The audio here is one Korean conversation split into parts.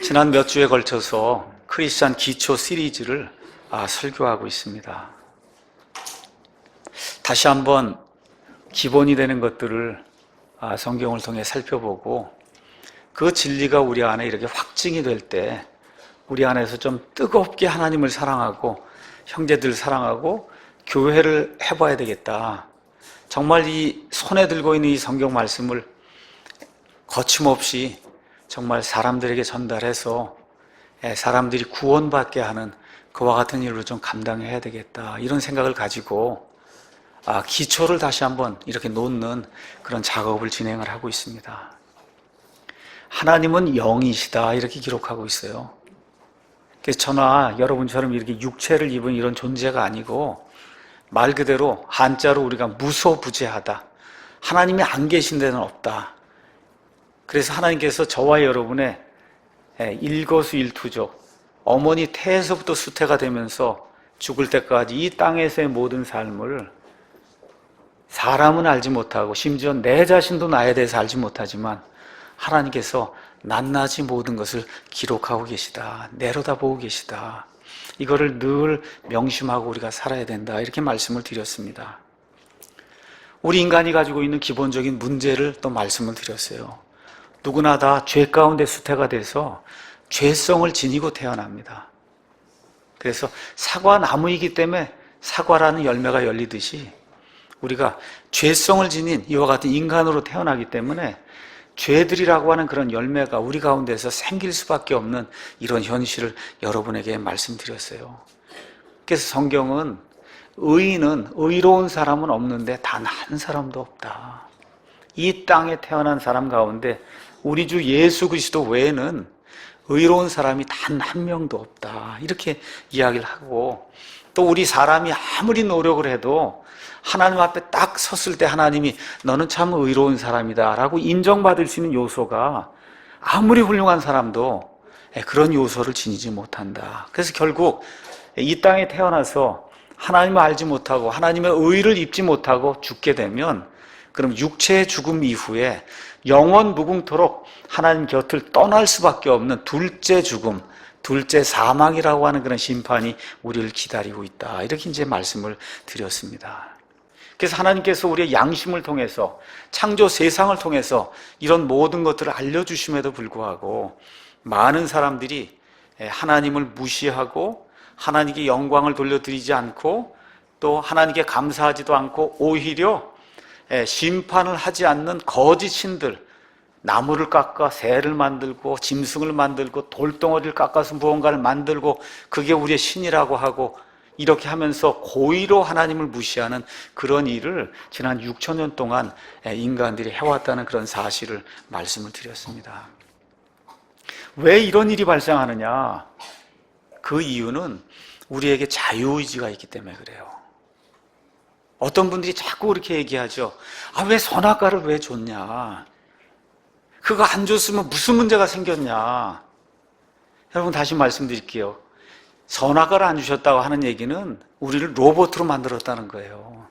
지난 몇 주에 걸쳐서 크리스찬 기초 시리즈를 설교하고 있습니다. 다시 한번 기본이 되는 것들을 성경을 통해 살펴보고 그 진리가 우리 안에 이렇게 확증이 될 때 우리 안에서 좀 뜨겁게 하나님을 사랑하고 형제들 사랑하고 교회를 해봐야 되겠다. 정말 이 손에 들고 있는 이 성경 말씀을 거침없이 정말 사람들에게 전달해서 사람들이 구원받게 하는 그와 같은 일을 좀 감당해야 되겠다. 이런 생각을 가지고 기초를 다시 한번 이렇게 놓는 그런 작업을 진행을 하고 있습니다. 하나님은 영이시다 이렇게 기록하고 있어요. 그래서 저나 여러분처럼 이렇게 육체를 입은 이런 존재가 아니고 말 그대로 한자로 우리가 무소부재하다. 하나님이 안 계신 데는 없다. 그래서 하나님께서 저와 여러분의 일거수일투족, 어머니 태에서부터 수태가 되면서 죽을 때까지 이 땅에서의 모든 삶을 사람은 알지 못하고 심지어 내 자신도 나에 대해서 알지 못하지만 하나님께서 낱낱이 모든 것을 기록하고 계시다. 내려다보고 계시다. 이거를 늘 명심하고 우리가 살아야 된다. 이렇게 말씀을 드렸습니다. 우리 인간이 가지고 있는 기본적인 문제를 또 말씀을 드렸어요. 누구나 다 죄 가운데 수태가 돼서 죄성을 지니고 태어납니다. 그래서 사과나무이기 때문에 사과라는 열매가 열리듯이 우리가 죄성을 지닌 이와 같은 인간으로 태어나기 때문에 죄들이라고 하는 그런 열매가 우리 가운데서 생길 수밖에 없는 이런 현실을 여러분에게 말씀드렸어요. 그래서 성경은 의로운 사람은 없는데 단 한 사람도 없다. 이 땅에 태어난 사람 가운데 우리 주 예수 그리스도 외에는 의로운 사람이 단 한 명도 없다. 이렇게 이야기를 하고 또 우리 사람이 아무리 노력을 해도 하나님 앞에 딱 섰을 때 하나님이 너는 참 의로운 사람이다 라고 인정받을 수 있는 요소가 아무리 훌륭한 사람도 그런 요소를 지니지 못한다. 그래서 결국 이 땅에 태어나서 하나님을 알지 못하고 하나님의 의를 입지 못하고 죽게 되면 그럼 육체의 죽음 이후에 영원 무궁토록 하나님 곁을 떠날 수밖에 없는 둘째 죽음, 둘째 사망이라고 하는 그런 심판이 우리를 기다리고 있다. 이렇게 이제 말씀을 드렸습니다. 그래서 하나님께서 우리의 양심을 통해서 창조 세상을 통해서 이런 모든 것들을 알려주심에도 불구하고 많은 사람들이 하나님을 무시하고 하나님께 영광을 돌려드리지 않고 또 하나님께 감사하지도 않고 오히려 심판을 하지 않는 거짓 신들, 나무를 깎아 새를 만들고 짐승을 만들고 돌덩어리를 깎아서 무언가를 만들고 그게 우리의 신이라고 하고 이렇게 하면서 고의로 하나님을 무시하는 그런 일을 지난 6,000년 동안 인간들이 해왔다는 그런 사실을 말씀을 드렸습니다. 왜 이런 일이 발생하느냐? 그 이유는 우리에게 자유의지가 있기 때문에 그래요. 어떤 분들이 자꾸 그렇게 얘기하죠. 왜 선악과를 왜 줬냐? 그거 안 줬으면 무슨 문제가 생겼냐? 여러분 다시 말씀드릴게요. 선악과를 안 주셨다고 하는 얘기는 우리를 로봇으로 만들었다는 거예요.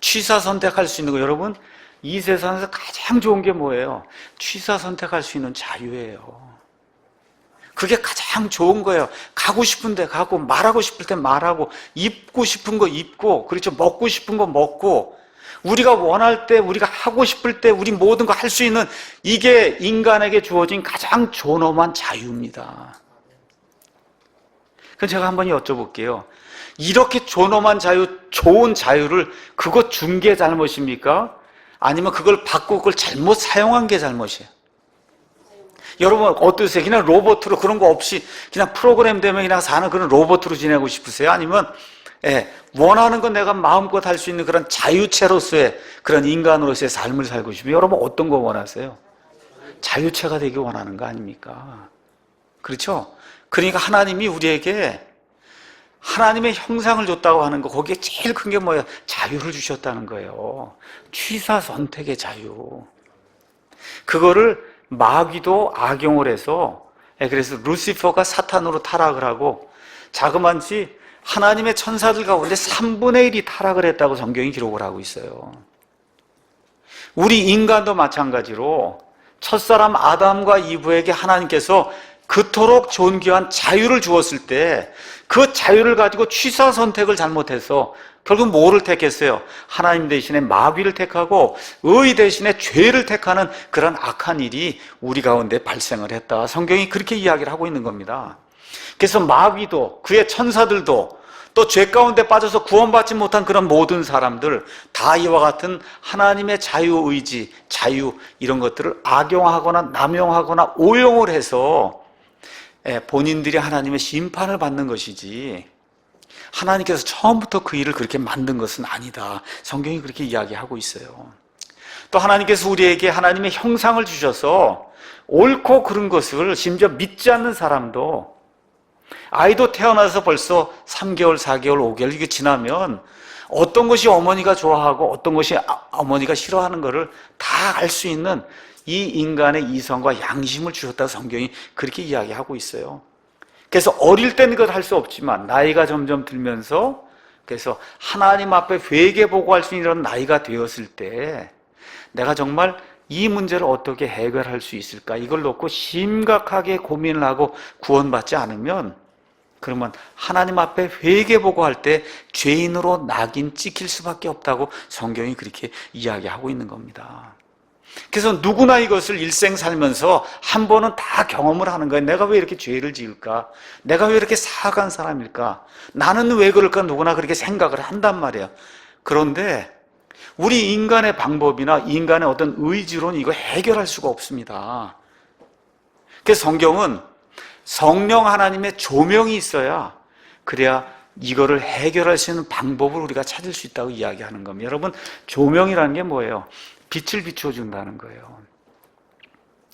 취사 선택할 수 있는 거, 여러분 이 세상에서 가장 좋은 게 뭐예요? 취사 선택할 수 있는 자유예요. 그게 가장 좋은 거예요. 가고 싶은 데 가고 말하고 싶을 때 말하고 입고 싶은 거 입고 그렇죠. 먹고 싶은 거 먹고 우리가 원할 때 우리가 하고 싶을 때 우리 모든 거 할 수 있는 이게 인간에게 주어진 가장 존엄한 자유입니다. 그럼 제가 한번 여쭤볼게요. 이렇게 존엄한 자유, 좋은 자유를 그거 준 게 잘못입니까? 아니면 그걸 받고 그걸 잘못 사용한 게 잘못이에요? 여러분 어떠세요? 그냥 로봇으로 그런 거 없이 그냥 프로그램 되면 그냥 사는 그런 로봇으로 지내고 싶으세요? 아니면 원하는 건 내가 마음껏 할 수 있는 그런 자유체로서의 그런 인간으로서의 삶을 살고 싶으면 여러분 어떤 거 원하세요? 자유체가 되기 원하는 거 아닙니까? 그렇죠? 그러니까 하나님이 우리에게 하나님의 형상을 줬다고 하는 거 거기에 제일 큰 게 뭐예요? 자유를 주셨다는 거예요. 취사 선택의 자유. 그거를 마귀도 악용을 해서 그래서 루시퍼가 사탄으로 타락을 하고 자그만치 하나님의 천사들 가운데 3분의 1이 타락을 했다고 성경이 기록을 하고 있어요. 우리 인간도 마찬가지로 첫사람 아담과 이브에게 하나님께서 그 그토록 존귀한 자유를 주었을 때 그 자유를 가지고 취사 선택을 잘못해서 결국 뭐를 택했어요? 하나님 대신에 마귀를 택하고 의 대신에 죄를 택하는 그런 악한 일이 우리 가운데 발생을 했다. 성경이 그렇게 이야기를 하고 있는 겁니다. 그래서 마귀도 그의 천사들도 또 죄 가운데 빠져서 구원받지 못한 그런 모든 사람들 다 이와 같은 하나님의 자유의지, 자유 이런 것들을 악용하거나 남용하거나 오용을 해서 본인들이 하나님의 심판을 받는 것이지 하나님께서 처음부터 그 일을 그렇게 만든 것은 아니다. 성경이 그렇게 이야기하고 있어요. 또 하나님께서 우리에게 하나님의 형상을 주셔서 옳고 그른 것을 심지어 믿지 않는 사람도 아이도 태어나서 벌써 3개월, 4개월, 5개월 이게 지나면 어떤 것이 어머니가 좋아하고 어떤 것이 어머니가 싫어하는 것을 다 알 수 있는 이 인간의 이성과 양심을 주셨다고 성경이 그렇게 이야기하고 있어요. 그래서 어릴 때는 그걸 할 수 없지만 나이가 점점 들면서 그래서 하나님 앞에 회개보고할 수 있는 나이가 되었을 때 내가 정말 이 문제를 어떻게 해결할 수 있을까 이걸 놓고 심각하게 고민을 하고 구원받지 않으면 그러면 하나님 앞에 회개보고할 때 죄인으로 낙인 찍힐 수밖에 없다고 성경이 그렇게 이야기하고 있는 겁니다. 그래서 누구나 이것을 일생 살면서 한 번은 다 경험을 하는 거예요. 내가 왜 이렇게 죄를 지을까? 내가 왜 이렇게 사악한 사람일까? 나는 왜 그럴까? 누구나 그렇게 생각을 한단 말이에요. 그런데 우리 인간의 방법이나 인간의 어떤 의지로는 이거 해결할 수가 없습니다. 그래서 성경은 성령 하나님의 조명이 있어야 그래야 이거를 해결할 수 있는 방법을 우리가 찾을 수 있다고 이야기하는 겁니다. 여러분, 조명이라는 게 뭐예요? 빛을 비춰준다는 거예요.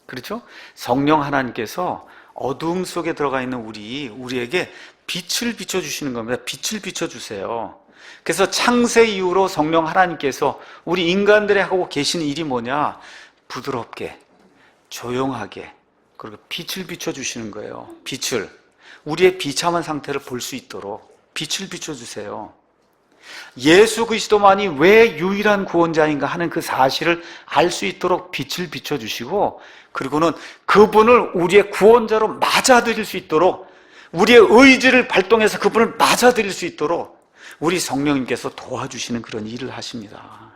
그렇죠? 성령 하나님께서 어두움 속에 들어가 있는 우리에게 빛을 비춰주시는 겁니다. 빛을 비춰주세요. 그래서 창세 이후로 성령 하나님께서 우리 인간들이 하고 계시는 일이 뭐냐? 부드럽게, 조용하게, 그리고 빛을 비춰주시는 거예요. 빛을. 우리의 비참한 상태를 볼 수 있도록 빛을 비춰주세요. 예수 그리스도만이 왜 유일한 구원자인가 하는 그 사실을 알 수 있도록 빛을 비춰주시고 그리고는 그분을 우리의 구원자로 맞아들일 수 있도록 우리의 의지를 발동해서 그분을 맞아들일 수 있도록 우리 성령님께서 도와주시는 그런 일을 하십니다.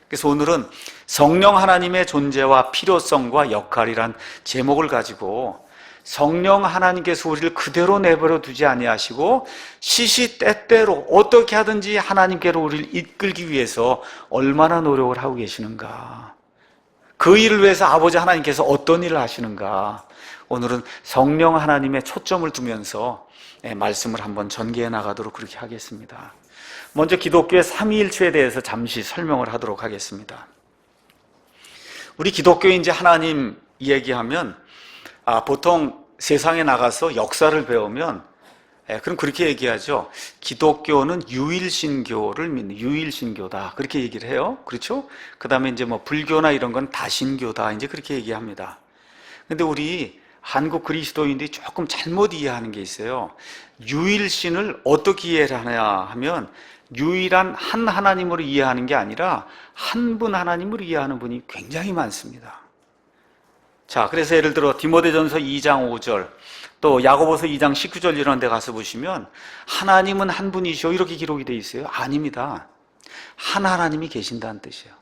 그래서 오늘은 성령 하나님의 존재와 필요성과 역할이란 제목을 가지고 성령 하나님께서 우리를 그대로 내버려 두지 아니하시고 시시때때로 어떻게 하든지 하나님께로 우리를 이끌기 위해서 얼마나 노력을 하고 계시는가, 그 일을 위해서 아버지 하나님께서 어떤 일을 하시는가, 오늘은 성령 하나님의 초점을 두면서 말씀을 한번 전개해 나가도록 그렇게 하겠습니다. 먼저 기독교의 삼위일체에 대해서 잠시 설명을 하도록 하겠습니다. 우리 기독교인 이제 하나님 얘기하면 보통 세상에 나가서 역사를 배우면 그럼 그렇게 얘기하죠. 기독교는 유일신교를 믿는 유일신교다 그렇게 얘기를 해요. 그렇죠? 그 다음에 이제 뭐 불교나 이런 건 다신교다 이제 그렇게 얘기합니다. 근데 우리 한국 그리스도인들이 조금 잘못 이해하는 게 있어요. 유일신을 어떻게 이해를 하냐 하면 유일한 한 하나님으로 이해하는 게 아니라 한 분 하나님으로 이해하는 분이 굉장히 많습니다. 자, 그래서 예를 들어 디모데전서 2장 5절 또 야고보서 2장 19절 이런 데 가서 보시면 하나님은 한 분이시오 이렇게 기록이 되어 있어요. 아닙니다. 한 하나님이 계신다는 뜻이에요.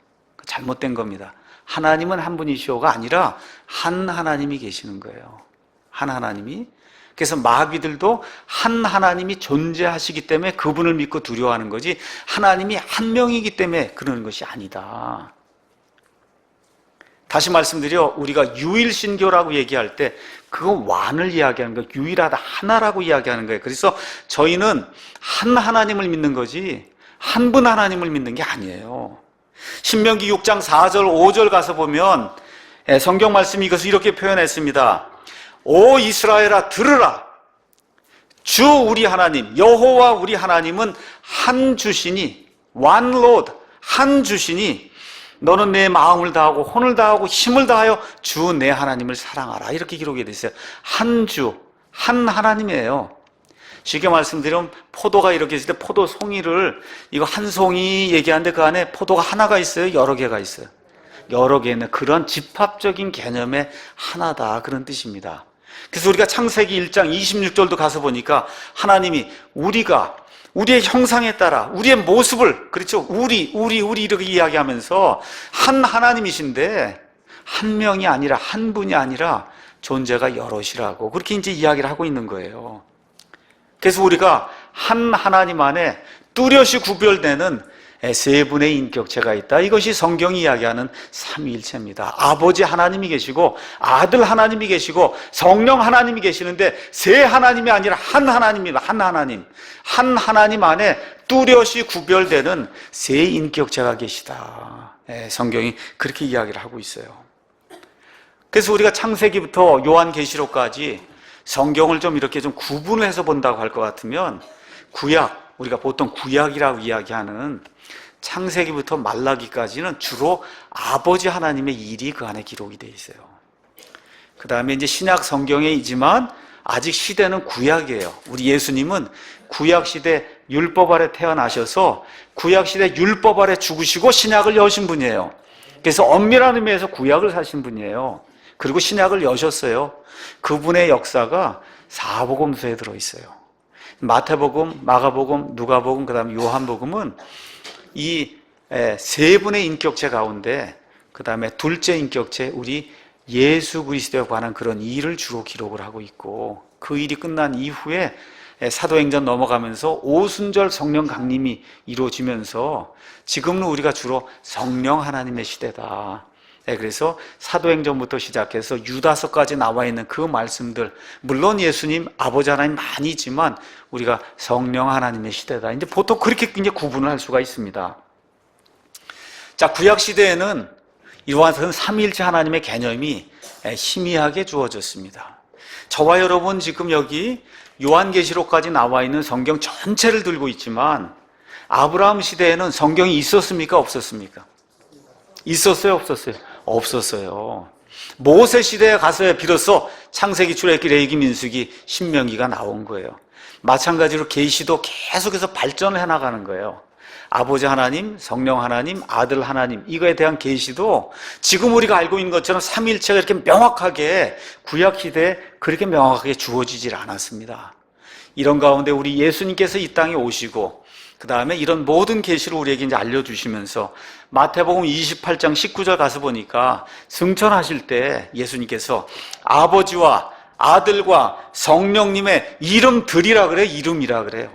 잘못된 겁니다. 하나님은 한 분이시오가 아니라 한 하나님이 계시는 거예요. 한 하나님이. 그래서 마귀들도 한 하나님이 존재하시기 때문에 그분을 믿고 두려워하는 거지 하나님이 한 명이기 때문에 그러는 것이 아니다. 다시 말씀드려 우리가 유일신교라고 얘기할 때 그건 완을 이야기하는 거예요. 유일하다 하나라고 이야기하는 거예요. 그래서 저희는 한 하나님을 믿는 거지 한 분 하나님을 믿는 게 아니에요. 신명기 6장 4절 5절 가서 보면 성경 말씀이 이것을 이렇게 표현했습니다. 오 이스라엘아 들으라. 주 우리 하나님 여호와 우리 하나님은 한 주시니 one Lord 한 주시니 너는 내 마음을 다하고 혼을 다하고 힘을 다하여 주 내 하나님을 사랑하라 이렇게 기록이 되어 있어요. 한 주, 한 하나님이에요. 쉽게 말씀드리면 포도가 이렇게 있을 때 포도 송이를 이거 한 송이 얘기하는데 그 안에 포도가 하나가 있어요? 여러 개가 있어요? 여러 개 있는 그런 집합적인 개념의 하나다 그런 뜻입니다. 그래서 우리가 창세기 1장 26절도 가서 보니까 하나님이 우리의 형상에 따라 우리의 모습을, 그렇죠? 우리 이렇게 이야기하면서 한 하나님이신데 한 명이 아니라 한 분이 아니라 존재가 여럿이라고 그렇게 이제 이야기를 하고 있는 거예요. 그래서 우리가 한 하나님 안에 뚜렷이 구별되는 세 분의 인격체가 있다. 이것이 성경이 이야기하는 삼위일체입니다. 아버지 하나님이 계시고 아들 하나님이 계시고 성령 하나님이 계시는데 세 하나님이 아니라 한 하나님입니다. 한 하나님 안에 뚜렷이 구별되는 세 인격체가 계시다. 성경이 그렇게 이야기를 하고 있어요. 그래서 우리가 창세기부터 요한계시록까지 성경을 좀 이렇게 좀 구분을 해서 본다고 할 것 같으면 구약, 우리가 보통 구약이라고 이야기하는 창세기부터 말라기까지는 주로 아버지 하나님의 일이 그 안에 기록이 되어 있어요. 그 다음에 이제 신약 성경이지만 아직 시대는 구약이에요. 우리 예수님은 구약시대 율법 아래 태어나셔서 구약시대 율법 아래 죽으시고 신약을 여신 분이에요. 그래서 엄밀한 의미에서 구약을 사신 분이에요. 그리고 신약을 여셨어요. 그분의 역사가 사복음서에 들어있어요. 마태복음, 마가복음, 누가복음, 그 다음에 요한복음은 이 세 분의 인격체 가운데 그 다음에 둘째 인격체 우리 예수 그리스도에 관한 그런 일을 주로 기록을 하고 있고, 그 일이 끝난 이후에 사도행전 넘어가면서 오순절 성령 강림이 이루어지면서 지금은 우리가 주로 성령 하나님의 시대다. 그래서 사도행전부터 시작해서 유다서까지 나와 있는 그 말씀들, 물론 예수님, 아버지 하나님 많이 있지만 우리가 성령 하나님의 시대다. 이제 보통 그렇게 이제 구분을 할 수가 있습니다. 자, 구약 시대에는 이와 같은 삼위일체 하나님의 개념이 희미하게 주어졌습니다. 저와 여러분 지금 여기 요한계시록까지 나와 있는 성경 전체를 들고 있지만 아브라함 시대에는 성경이 있었습니까? 없었습니까? 있었어요? 없었어요? 없었어요. 모세 시대에 가서야 비로소 창세기, 출애굽기, 레위기, 민수기, 신명기가 나온 거예요. 마찬가지로 계시도 계속해서 발전을 해나가는 거예요. 아버지 하나님, 성령 하나님, 아들 하나님, 이거에 대한 계시도 지금 우리가 알고 있는 것처럼 삼위일체가 이렇게 명확하게 구약 시대에 그렇게 명확하게 주어지질 않았습니다. 이런 가운데 우리 예수님께서 이 땅에 오시고 그 다음에 이런 모든 계시를 우리에게 이제 알려주시면서 마태복음 28장 19절 가서 보니까 승천하실 때 예수님께서 아버지와 아들과 성령님의 이름들이라 그래요. 이름이라 그래요.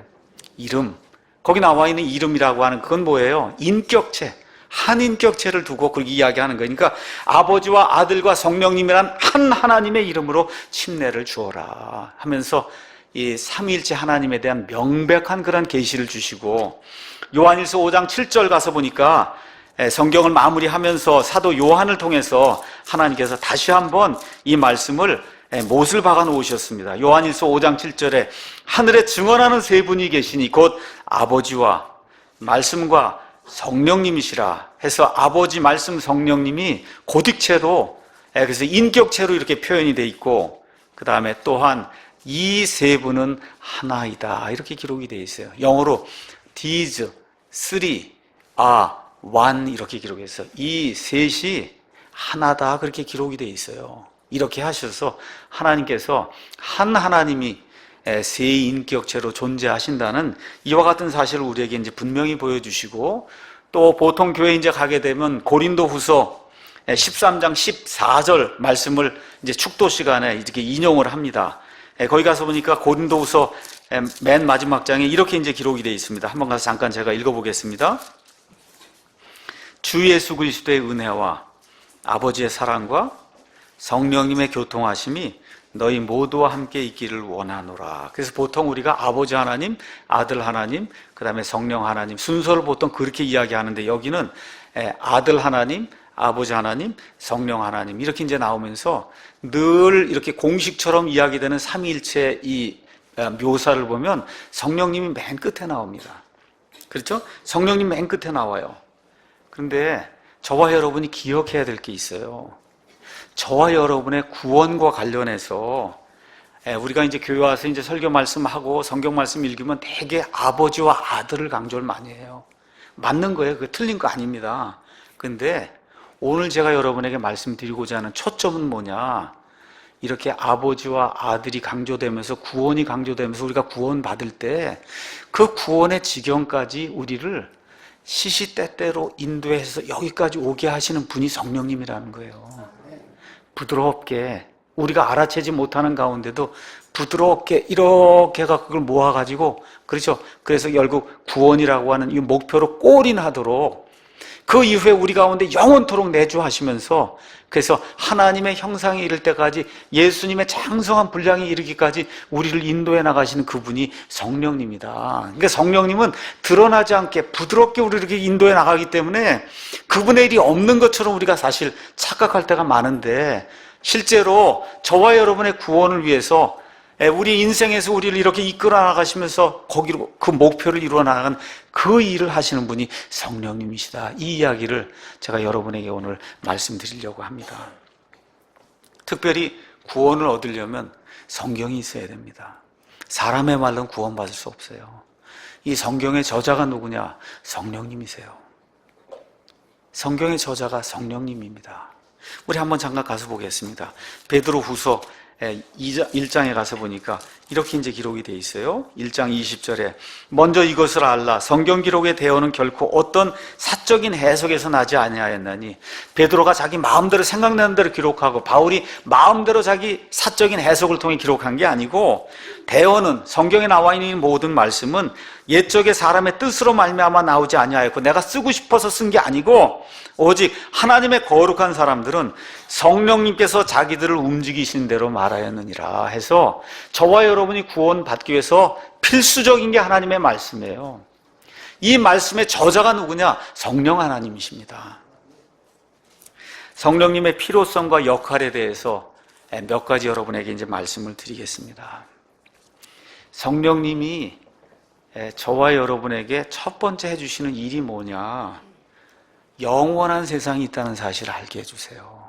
이름. 거기 나와 있는 이름이라고 하는 그건 뭐예요? 인격체. 한 인격체를 두고 그렇게 이야기하는 거니까 아버지와 아들과 성령님이란 한 하나님의 이름으로 침례를 주어라 하면서 이 삼위일체 하나님에 대한 명백한 그런 계시를 주시고, 요한일서 5장 7절 가서 보니까 성경을 마무리하면서 사도 요한을 통해서 하나님께서 다시 한번 이 말씀을 못을 박아 놓으셨습니다. 요한일서 5장 7절에 하늘에 증언하는 세 분이 계시니 곧 아버지와 말씀과 성령님이시라 해서 아버지, 말씀, 성령님이 고딕체로, 그래서 인격체로 이렇게 표현이 돼 있고, 그 다음에 또한 이 세 분은 하나이다 이렇게 기록이 되어 있어요. 영어로 these three are one 이렇게 기록했어요. 이 셋이 하나다 그렇게 기록이 되어 있어요. 이렇게 하셔서 하나님께서 한 하나님이 세 인격체로 존재하신다는 이와 같은 사실을 우리에게 이제 분명히 보여주시고, 또 보통 교회 이제 가게 되면 고린도후서 13장 14절 말씀을 이제 축도 시간에 이렇게 인용을 합니다. 거기 가서 보니까 고린도후서 맨 마지막 장에 이렇게 이제 기록이 되어 있습니다. 한번 가서 잠깐 제가 읽어보겠습니다. 주 예수 그리스도의 은혜와 아버지의 사랑과 성령님의 교통하심이 너희 모두와 함께 있기를 원하노라. 그래서 보통 우리가 아버지 하나님, 아들 하나님, 그 다음에 성령 하나님 순서를 보통 그렇게 이야기하는데 여기는 아들 하나님, 아버지 하나님, 성령 하나님 이렇게 이제 나오면서 늘 이렇게 공식처럼 이야기되는 삼위일체 이 묘사를 보면 성령님이 맨 끝에 나옵니다. 그렇죠? 성령님 맨 끝에 나와요. 그런데 저와 여러분이 기억해야 될 게 있어요. 저와 여러분의 구원과 관련해서 우리가 이제 교회 와서 이제 설교 말씀하고 성경 말씀 읽으면 되게 아버지와 아들을 강조를 많이 해요. 맞는 거예요. 그게 틀린 거 아닙니다. 근데 오늘 제가 여러분에게 말씀드리고자 하는 초점은 뭐냐? 이렇게 아버지와 아들이 강조되면서 구원이 강조되면서 우리가 구원받을 때 그 구원의 지경까지 우리를 시시때때로 인도해서 여기까지 오게 하시는 분이 성령님이라는 거예요. 부드럽게 우리가 알아채지 못하는 가운데도 부드럽게 이렇게 해서 그걸 모아가지고, 그렇죠? 그래서 결국 구원이라고 하는 이 목표로 골인하도록 그 이후에 우리 가운데 영원토록 내주하시면서, 그래서 하나님의 형상에 이를 때까지, 예수님의 장성한 분량에 이르기까지 우리를 인도해 나가시는 그분이 성령님이다. 그러니까 성령님은 드러나지 않게 부드럽게 우리를 이렇게 인도해 나가기 때문에 그분의 일이 없는 것처럼 우리가 사실 착각할 때가 많은데, 실제로 저와 여러분의 구원을 위해서 우리 인생에서 우리를 이렇게 이끌어 나가시면서 거기로 그 목표를 이루어 나가는 그 일을 하시는 분이 성령님이시다. 이 이야기를 제가 여러분에게 오늘 말씀드리려고 합니다. 특별히 구원을 얻으려면 성경이 있어야 됩니다. 사람의 말로는 구원받을 수 없어요. 이 성경의 저자가 누구냐? 성령님이세요. 성경의 저자가 성령님입니다. 우리 한번 잠깐 가서 보겠습니다. 베드로 후서 1장에 가서 보니까 이렇게 이제 기록이 되어 있어요. 1장 20절에 먼저 이것을 알라. 성경 기록의 대언은 결코 어떤 사적인 해석에서 나지 아니하였나니. 베드로가 자기 마음대로 생각나는 대로 기록하고 바울이 마음대로 자기 사적인 해석을 통해 기록한 게 아니고, 대언은 성경에 나와 있는 모든 말씀은 옛적의 사람의 뜻으로 말미암아 나오지 아니하였고 내가 쓰고 싶어서 쓴 게 아니고, 오직 하나님의 거룩한 사람들은 성령님께서 자기들을 움직이신 대로 말하였느니라 해서 저와 여러분이 구원받기 위해서 필수적인 게 하나님의 말씀이에요. 이 말씀의 저자가 누구냐? 성령 하나님이십니다. 성령님의 필요성과 역할에 대해서 몇 가지 여러분에게 이제 말씀을 드리겠습니다. 성령님이 저와 여러분에게 첫 번째 해주시는 일이 뭐냐? 영원한 세상이 있다는 사실을 알게 해주세요.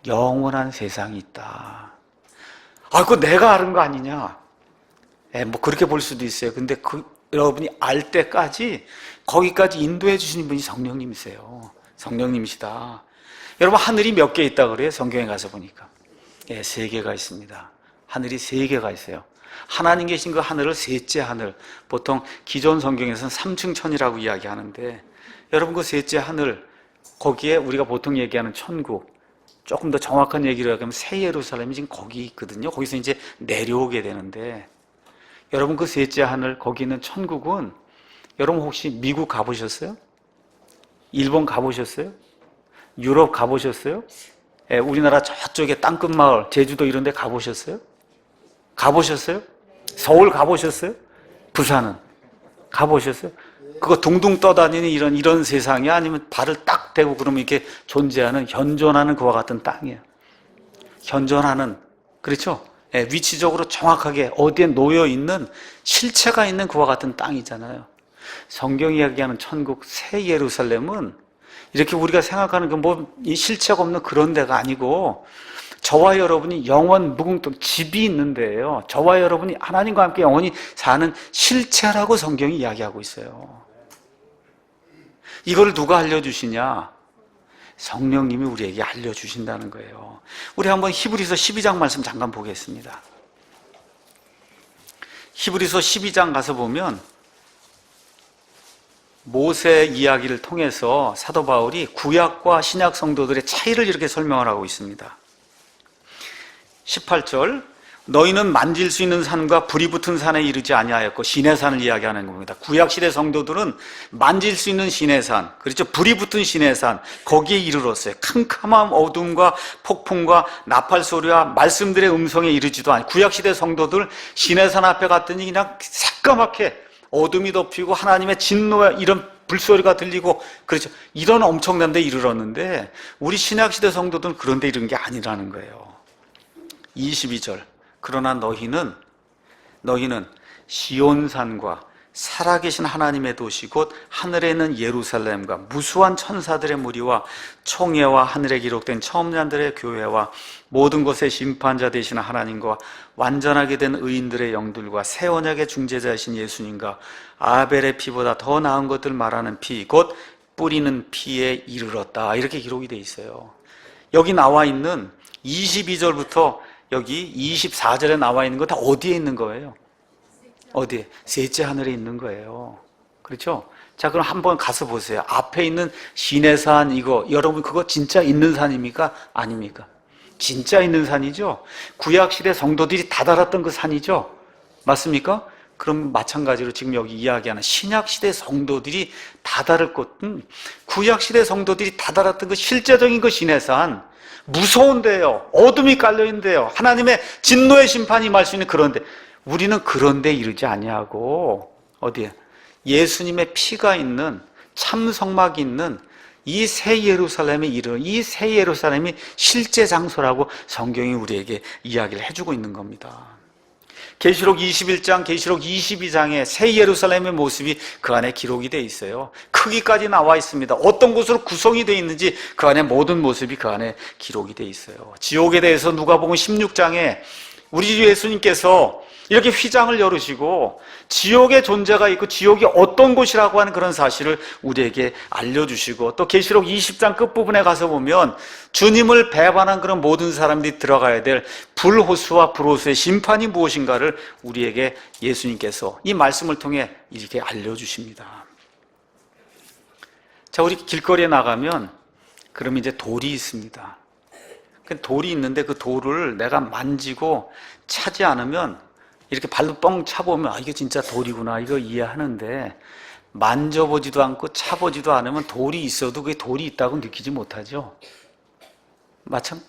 영원한 세상이 있다. 그거 내가 아는 거 아니냐? 뭐 그렇게 볼 수도 있어요. 근데 여러분이 알 때까지 거기까지 인도해 주시는 분이 성령님이세요. 성령님이시다. 여러분, 하늘이 몇 개 있다 그래요? 성경에 가서 보니까 3개가 있습니다. 하늘이 3개가 있어요. 하나님 계신 그 하늘을 셋째 하늘, 보통 기존 성경에서는 3층 천이라고 이야기하는데, 여러분 그 셋째 하늘, 거기에 우리가 보통 얘기하는 천국, 조금 더 정확한 얘기를 하면 새 예루살렘이 지금 거기 있거든요. 거기서 이제 내려오게 되는데, 여러분 그 셋째 하늘, 거기 있는 천국은, 여러분 혹시 미국 가보셨어요? 일본 가보셨어요? 유럽 가보셨어요? 우리나라 저쪽에 땅끝마을, 제주도 이런 데 가보셨어요? 가보셨어요? 서울 가보셨어요? 부산은 가보셨어요? 그거 둥둥 떠다니는 이런 세상이, 아니면 발을 딱 대고 그러면 이렇게 존재하는, 현존하는 그와 같은 땅이에요. 현존하는, 그렇죠? 위치적으로 정확하게 어디에 놓여 있는 실체가 있는 그와 같은 땅이잖아요. 성경이 이야기하는 천국 새 예루살렘은 이렇게 우리가 생각하는 이 실체가 없는 그런 데가 아니고, 저와 여러분이 영원 무궁토록 집이 있는 데예요. 저와 여러분이 하나님과 함께 영원히 사는 실체라고 성경이 이야기하고 있어요. 이걸 누가 알려주시냐? 성령님이 우리에게 알려주신다는 거예요. 우리 한번 히브리서 12장 말씀 잠깐 보겠습니다. 히브리서 12장 가서 보면 모세 이야기를 통해서 사도 바울이 구약과 신약 성도들의 차이를 이렇게 설명을 하고 있습니다. 18절, 너희는 만질 수 있는 산과 불이 붙은 산에 이르지 아니하였고, 시내산을 이야기하는 겁니다. 구약시대 성도들은 만질 수 있는 시내산, 그렇죠? 불이 붙은 시내산, 거기에 이르렀어요. 캄캄한 어둠과 폭풍과 나팔 소리와 말씀들의 음성에 이르지도 않아요. 구약시대 성도들 시내산 앞에 갔더니 그냥 새까맣게 어둠이 덮이고 하나님의 진노와 이런 불소리가 들리고, 그렇죠? 이런 엄청난 데 이르렀는데, 우리 신약시대 성도들은 그런 데 이른 게 아니라는 거예요. 22절, 그러나 너희는 시온산과 살아계신 하나님의 도시 곧 하늘에 있는 예루살렘과 무수한 천사들의 무리와 총회와 하늘에 기록된 처음년들의 교회와 모든 것의 심판자 되시는 하나님과 완전하게 된 의인들의 영들과 새 언약의 중재자이신 예수님과 아벨의 피보다 더 나은 것들 말하는 피 곧 뿌리는 피에 이르렀다. 이렇게 기록이 되어 있어요. 여기 나와 있는 22절부터 여기 24절에 나와 있는 거 다 어디에 있는 거예요? 어디에? 셋째 하늘에 있는 거예요. 그렇죠? 자, 그럼 한번 가서 보세요. 앞에 있는 시내산 이거 여러분 그거 진짜 있는 산입니까? 아닙니까? 진짜 있는 산이죠? 구약시대 성도들이 다다랐던 그 산이죠? 맞습니까? 그럼 마찬가지로 지금 여기 이야기하는 신약시대 성도들이 다다를 곳은 구약시대 성도들이 다다랐던 그 실제적인 그 시내산, 무서운데요, 어둠이 깔려있는데요, 하나님의 진노의 심판이 임할 수 있는 그런데, 우리는 그런데 이르지 아니하고 어디에? 예수님의 피가 있는 참 성막이 있는 이 새 예루살렘에 이르는 이 새 예루살렘이 실제 장소라고 성경이 우리에게 이야기를 해주고 있는 겁니다. 계시록 21장, 계시록 22장에 새 예루살렘의 모습이 그 안에 기록이 되어 있어요. 크기까지 나와 있습니다. 어떤 곳으로 구성이 되어 있는지 그 안에 모든 모습이 그 안에 기록이 되어 있어요. 지옥에 대해서 누가복음 16장에 우리 주 예수님께서 이렇게 휘장을 열으시고 지옥의 존재가 있고 지옥이 어떤 곳이라고 하는 그런 사실을 우리에게 알려주시고, 또 계시록 20장 끝부분에 가서 보면 주님을 배반한 그런 모든 사람들이 들어가야 될 불호수와 불호수의 심판이 무엇인가를 우리에게 예수님께서 이 말씀을 통해 이렇게 알려주십니다. 자, 우리 길거리에 나가면 그럼 이제 돌이 있습니다. 돌이 있는데 그 돌을 내가 만지고 차지 않으면 이렇게 발로 뻥 차보면 이게 진짜 돌이구나 이거 이해하는데, 만져보지도 않고 차보지도 않으면 돌이 있어도 그게 돌이 있다고 느끼지 못하죠.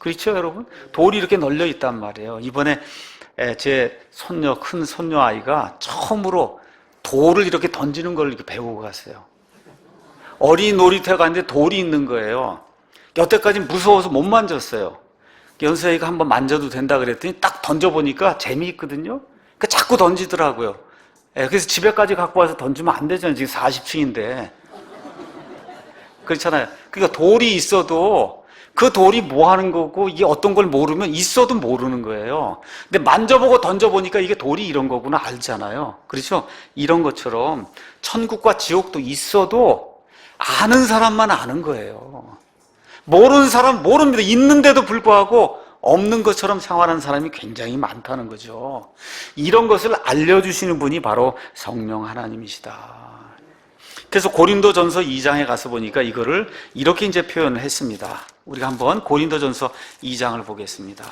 그렇죠 여러분? 돌이 이렇게 널려 있단 말이에요. 이번에 제 손녀, 큰 손녀 아이가 처음으로 돌을 이렇게 던지는 걸 이렇게 배우고 갔어요. 어린이 놀이터에 갔는데 돌이 있는 거예요. 여태까지 무서워서 못 만졌어요. 연수애가 한번 만져도 된다 그랬더니 딱 던져보니까 재미있거든요. 그러니까 자꾸 던지더라고요. 그래서 집에까지 갖고 와서 던지면 안 되잖아요. 지금 40층인데. 그렇잖아요. 그러니까 돌이 있어도 그 돌이 뭐 하는 거고 이게 어떤 걸 모르면 있어도 모르는 거예요. 근데 만져보고 던져보니까 이게 돌이 이런 거구나 알잖아요. 그렇죠? 이런 것처럼 천국과 지옥도 있어도 아는 사람만 아는 거예요. 모르는 사람 모릅니다. 있는데도 불구하고 없는 것처럼 생활하는 사람이 굉장히 많다는 거죠. 이런 것을 알려주시는 분이 바로 성령 하나님이시다. 그래서 고린도전서 2장에 가서 보니까 이거를 이렇게 이제 표현을 했습니다. 우리가 한번 고린도전서 2장을 보겠습니다.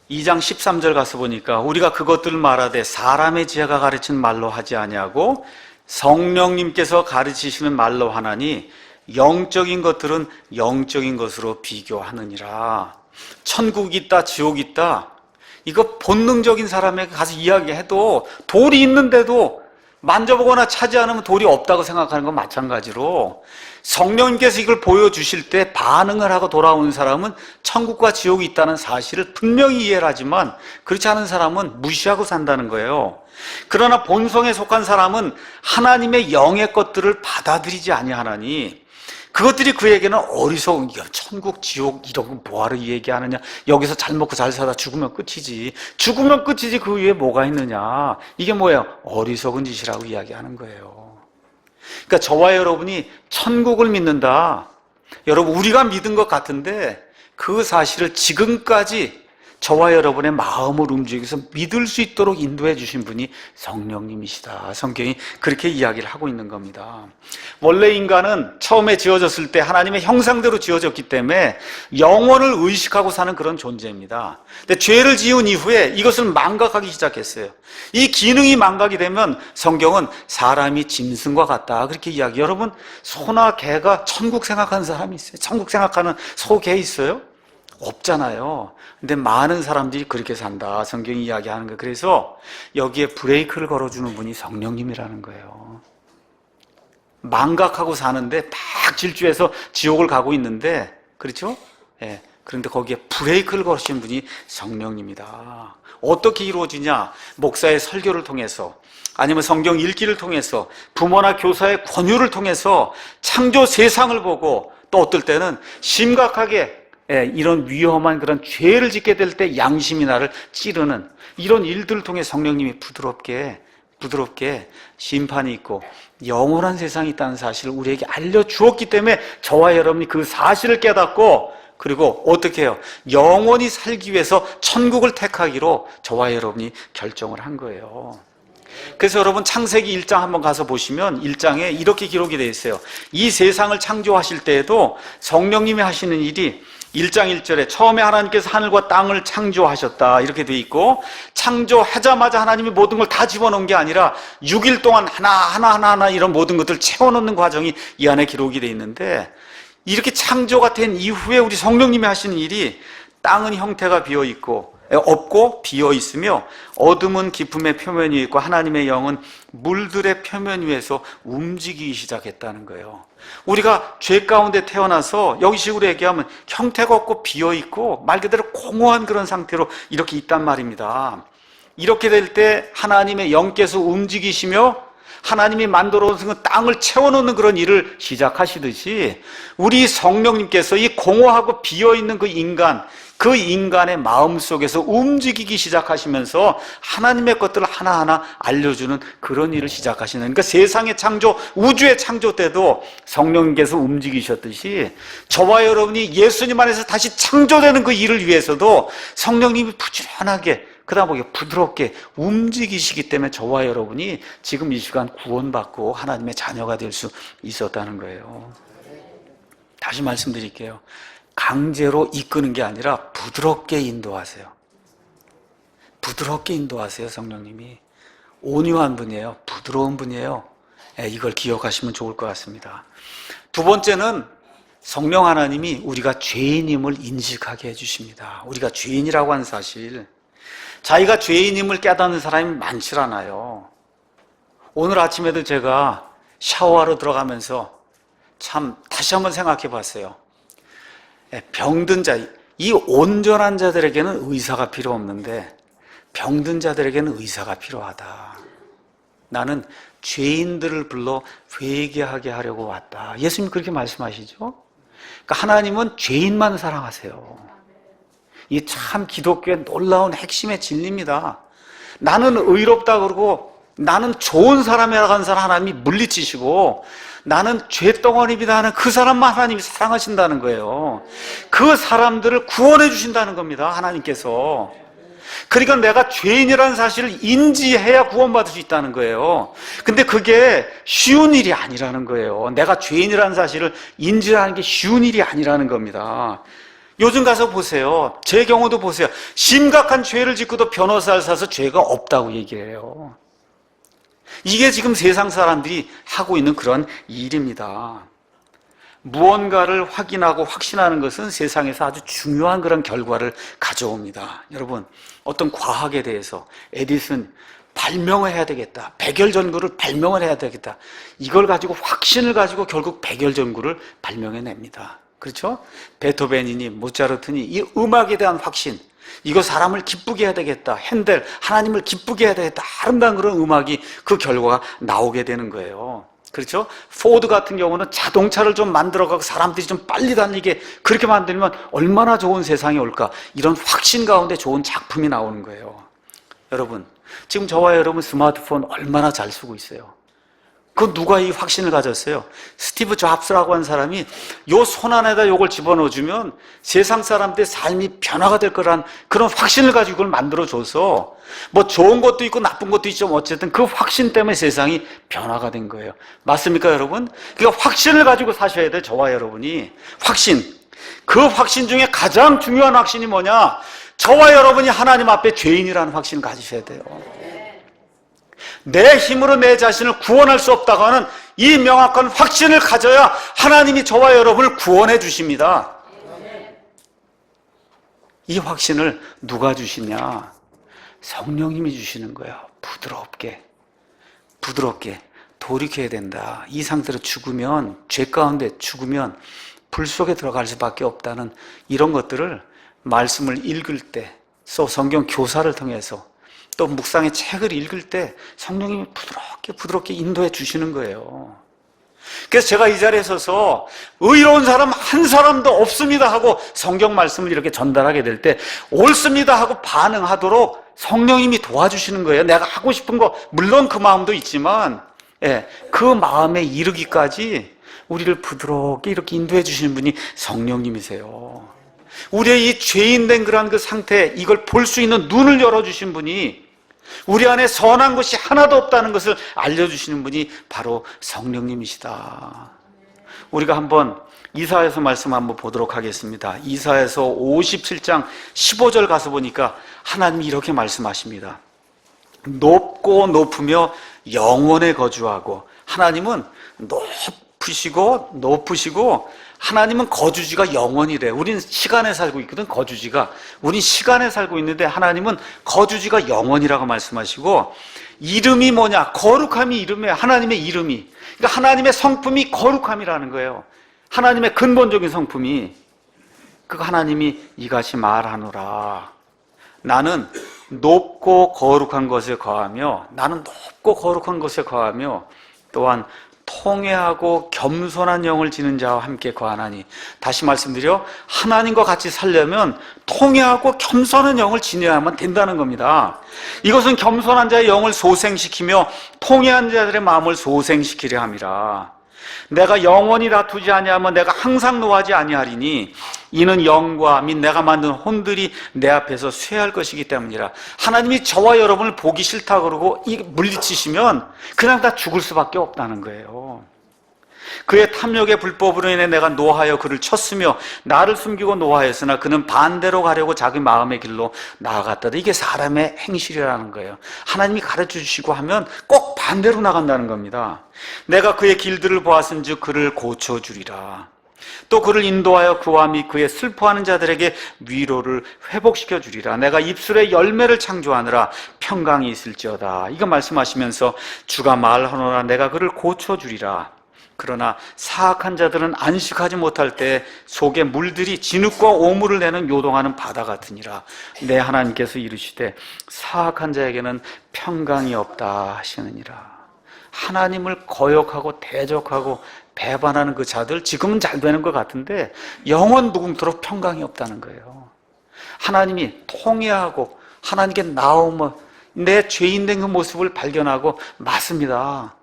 2장 13절 가서 보니까 우리가 그것들을 말하되 사람의 지혜가 가르친 말로 하지 아니하고 성령님께서 가르치시는 말로 하나니 영적인 것들은 영적인 것으로 비교하느니라. 천국이 있다, 지옥이 있다. 이거 본능적인 사람에게 가서 이야기해도 돌이 있는데도 만져보거나 차지 않으면 돌이 없다고 생각하는 건 마찬가지로 성령님께서 이걸 보여주실 때 반응을 하고 돌아오는 사람은 천국과 지옥이 있다는 사실을 분명히 이해를 하지만 그렇지 않은 사람은 무시하고 산다는 거예요. 그러나 본성에 속한 사람은 하나님의 영의 것들을 받아들이지 아니하나니 그것들이 그에게는 어리석은, 천국, 지옥 이런 거 뭐하러 얘기하느냐, 여기서 잘 먹고 잘 살다 죽으면 끝이지, 죽으면 끝이지 그 위에 뭐가 있느냐, 이게 뭐예요? 어리석은 짓이라고 이야기하는 거예요. 그러니까 저와 여러분이 천국을 믿는다, 여러분 우리가 믿은 것 같은데 그 사실을 지금까지 저와 여러분의 마음을 움직여서 믿을 수 있도록 인도해 주신 분이 성령님이시다. 성경이 그렇게 이야기를 하고 있는 겁니다. 원래 인간은 처음에 지어졌을 때 하나님의 형상대로 지어졌기 때문에 영원을 의식하고 사는 그런 존재입니다. 근데 죄를 지은 이후에 이것을 망각하기 시작했어요. 이 기능이 망각이 되면 성경은 사람이 짐승과 같다 그렇게 이야기. 여러분 소나 개가 천국 생각하는 사람이 있어요? 천국 생각하는 소, 개 있어요? 없잖아요. 근데 많은 사람들이 그렇게 산다. 성경이 이야기하는 거예요. 그래서 여기에 브레이크를 걸어주는 분이 성령님이라는 거예요. 망각하고 사는데 딱 질주해서 지옥을 가고 있는데, 그렇죠? 예. 그런데 거기에 브레이크를 걸으시는 분이 성령님이다. 어떻게 이루어지냐? 목사의 설교를 통해서, 아니면 성경 읽기를 통해서, 부모나 교사의 권유를 통해서 창조 세상을 보고, 또 어떨 때는 심각하게 이런 위험한 그런 죄를 짓게 될 때 양심이 나를 찌르는 이런 일들을 통해 성령님이 부드럽게 심판이 있고 영원한 세상이 있다는 사실을 우리에게 알려주었기 때문에 저와 여러분이 그 사실을 깨닫고, 그리고 어떻게 해요? 영원히 살기 위해서 천국을 택하기로 저와 여러분이 결정을 한 거예요. 그래서 여러분 창세기 1장 한번 가서 보시면 1장에 이렇게 기록이 되어 있어요. 이 세상을 창조하실 때에도 성령님이 하시는 일이 1장 1절에 처음에 하나님께서 하늘과 땅을 창조하셨다 이렇게 되어 있고, 창조하자마자 하나님이 모든 걸 다 집어넣은 게 아니라 6일 동안 하나 이런 모든 것들을 채워넣는 과정이 이 안에 기록이 되어 있는데, 이렇게 창조가 된 이후에 우리 성령님이 하시는 일이 땅은 형태가 없고 비어 있으며 어둠은 깊음의 표면 위에 있고 하나님의 영은 물들의 표면 위에서 움직이기 시작했다는 거예요. 우리가 죄 가운데 태어나서 여기식으로 얘기하면 형태가 없고 비어 있고 말 그대로 공허한 그런 상태로 이렇게 있단 말입니다. 이렇게 될 때 하나님의 영께서 움직이시며 하나님이 만들어 놓은 땅을 채워놓는 그런 일을 시작하시듯이 우리 성령님께서 이 공허하고 비어있는 그 인간의 마음속에서 움직이기 시작하시면서 하나님의 것들을 하나하나 알려주는 그런 일을 시작하시는, 그러니까 세상의 창조, 우주의 창조 때도 성령님께서 움직이셨듯이 저와 여러분이 예수님 안에서 다시 창조되는 그 일을 위해서도 성령님이 부지런하게, 그 다음에 부드럽게 움직이시기 때문에 저와 여러분이 지금 이 시간 구원받고 하나님의 자녀가 될 수 있었다는 거예요. 다시 말씀드릴게요. 강제로 이끄는 게 아니라 부드럽게 인도하세요. 부드럽게 인도하세요. 성령님이 온유한 분이에요. 부드러운 분이에요. 이걸 기억하시면 좋을 것 같습니다. 두 번째는 성령 하나님이 우리가 죄인임을 인식하게 해주십니다. 우리가 죄인이라고 하는 사실, 자기가 죄인임을 깨닫는 사람이 많지 않아요. 오늘 아침에도 제가 샤워하러 들어가면서 참 다시 한번 생각해 봤어요. 병든 자, 이 온전한 자들에게는 의사가 필요 없는데 병든 자들에게는 의사가 필요하다. 나는 죄인들을 불러 회개하게 하려고 왔다. 예수님 그렇게 말씀하시죠? 그러니까 하나님은 죄인만 사랑하세요. 이 참 기독교의 놀라운 핵심의 진리입니다. 나는 의롭다 그러고 나는 좋은 사람이라고 하는 사람 하나님이 물리치시고, 나는 죄덩어리입니다 하는 그 사람만 하나님이 사랑하신다는 거예요. 그 사람들을 구원해 주신다는 겁니다. 하나님께서. 그러니까 내가 죄인이라는 사실을 인지해야 구원받을 수 있다는 거예요. 근데 그게 쉬운 일이 아니라는 거예요. 내가 죄인이라는 사실을 인지하는 게 쉬운 일이 아니라는 겁니다. 요즘 가서 보세요. 제 경우도 보세요. 심각한 죄를 짓고도 변호사를 사서 죄가 없다고 얘기해요. 이게 지금 세상 사람들이 하고 있는 그런 일입니다. 무언가를 확인하고 확신하는 것은 세상에서 아주 중요한 그런 결과를 가져옵니다. 여러분, 어떤 과학에 대해서 에디슨 발명을 해야 되겠다, 백열전구를 발명을 해야 되겠다, 이걸 가지고 확신을 가지고 결국 백열전구를 발명해냅니다. 그렇죠? 베토벤이니 모차르트니 이 음악에 대한 확신, 이거 사람을 기쁘게 해야 되겠다, 핸델 하나님을 기쁘게 해야 되겠다, 아름다운 그런 음악이 그 결과가 나오게 되는 거예요. 그렇죠? 포드 같은 경우는 자동차를 좀 만들어가고 사람들이 좀 빨리 달리게 그렇게 만들면 얼마나 좋은 세상이 올까, 이런 확신 가운데 좋은 작품이 나오는 거예요. 여러분, 지금 저와 여러분 스마트폰 얼마나 잘 쓰고 있어요. 그 누가 이 확신을 가졌어요? 스티브 잡스라고 하는 사람이 요 손 안에다 요걸 집어넣어주면 세상 사람들의 삶이 변화가 될 거란 그런 확신을 가지고 이걸 만들어줘서, 뭐 좋은 것도 있고 나쁜 것도 있죠. 어쨌든 그 확신 때문에 세상이 변화가 된 거예요. 맞습니까, 여러분? 그러니까 확신을 가지고 사셔야 돼, 저와 여러분이. 확신. 그 확신 중에 가장 중요한 확신이 뭐냐? 저와 여러분이 하나님 앞에 죄인이라는 확신을 가지셔야 돼요. 내 힘으로 내 자신을 구원할 수 없다고 하는 이 명확한 확신을 가져야 하나님이 저와 여러분을 구원해 주십니다. 이 확신을 누가 주시냐? 성령님이 주시는 거예요. 부드럽게 돌이켜야 된다. 이 상태로 죽으면, 죄 가운데 죽으면 불 속에 들어갈 수밖에 없다는 이런 것들을 말씀을 읽을 때, 또 성경 교사를 통해서, 또 묵상의 책을 읽을 때 성령님이 부드럽게 인도해 주시는 거예요. 그래서 제가 이 자리에 서서 의로운 사람 한 사람도 없습니다 하고 성경 말씀을 이렇게 전달하게 될 때 옳습니다 하고 반응하도록 성령님이 도와주시는 거예요. 내가 하고 싶은 거 물론 그 마음도 있지만 예, 그 마음에 이르기까지 우리를 부드럽게 이렇게 인도해 주시는 분이 성령님이세요. 우리의 이 죄인된 그런 그 상태, 이걸 볼 수 있는 눈을 열어주신 분이, 우리 안에 선한 것이 하나도 없다는 것을 알려주시는 분이 바로 성령님이시다. 우리가 한번 이사야서 말씀 한번 보도록 하겠습니다. 이사야서 57장 15절 가서 보니까 하나님이 이렇게 말씀하십니다. 높고 높으며 영원에 거주하고, 하나님은 높으시고 하나님은 거주지가 영원이래. 우린 시간에 살고 있거든, 거주지가. 우린 시간에 살고 있는데 하나님은 거주지가 영원이라고 말씀하시고, 이름이 뭐냐? 거룩함이 이름이에요. 하나님의 이름이. 그러니까 하나님의 성품이 거룩함이라는 거예요. 하나님의 근본적인 성품이. 그 하나님이 이같이 말하노라. 나는 높고 거룩한 것에 거하며, 또한 통회하고 겸손한 영을 지닌 자와 함께 거하나니. 다시 말씀드려, 하나님과 같이 살려면 통회하고 겸손한 영을 지녀야만 된다는 겁니다. 이것은 겸손한 자의 영을 소생시키며 통회한 자들의 마음을 소생시키려 함이라. 내가 영원히 다투지 아니하면 내가 항상 노하지 아니하리니 이는 영과 및 내가 만든 혼들이 내 앞에서 쇠할 것이기 때문이라. 하나님이 저와 여러분을 보기 싫다 그러고 물리치시면 그냥 다 죽을 수밖에 없다는 거예요. 그의 탐욕의 불법으로 인해 내가 노하여 그를 쳤으며 나를 숨기고 노하였으나 그는 반대로 가려고 자기 마음의 길로 나아갔다. 이게 사람의 행실이라는 거예요. 하나님이 가르쳐 주시고 하면 꼭 반대로 나간다는 겁니다. 내가 그의 길들을 보았은즉 그를 고쳐주리라. 또 그를 인도하여 그와 및 그의 슬퍼하는 자들에게 위로를 회복시켜 주리라. 내가 입술에 열매를 창조하느라 평강이 있을지어다. 이거 말씀하시면서 주가 말하노라. 내가 그를 고쳐주리라. 그러나 사악한 자들은 안식하지 못할 때 속에 물들이 진흙과 오물을 내는 요동하는 바다 같으니라. 내 하나님께서 이르시되 사악한 자에게는 평강이 없다 하시느니라. 하나님을 거역하고 대적하고 배반하는 그 자들, 지금은 잘 되는 것 같은데 영원 무궁토록 평강이 없다는 거예요. 하나님이 통회하고 하나님께 나오며 내 죄인된 그 모습을 발견하고, 맞습니다,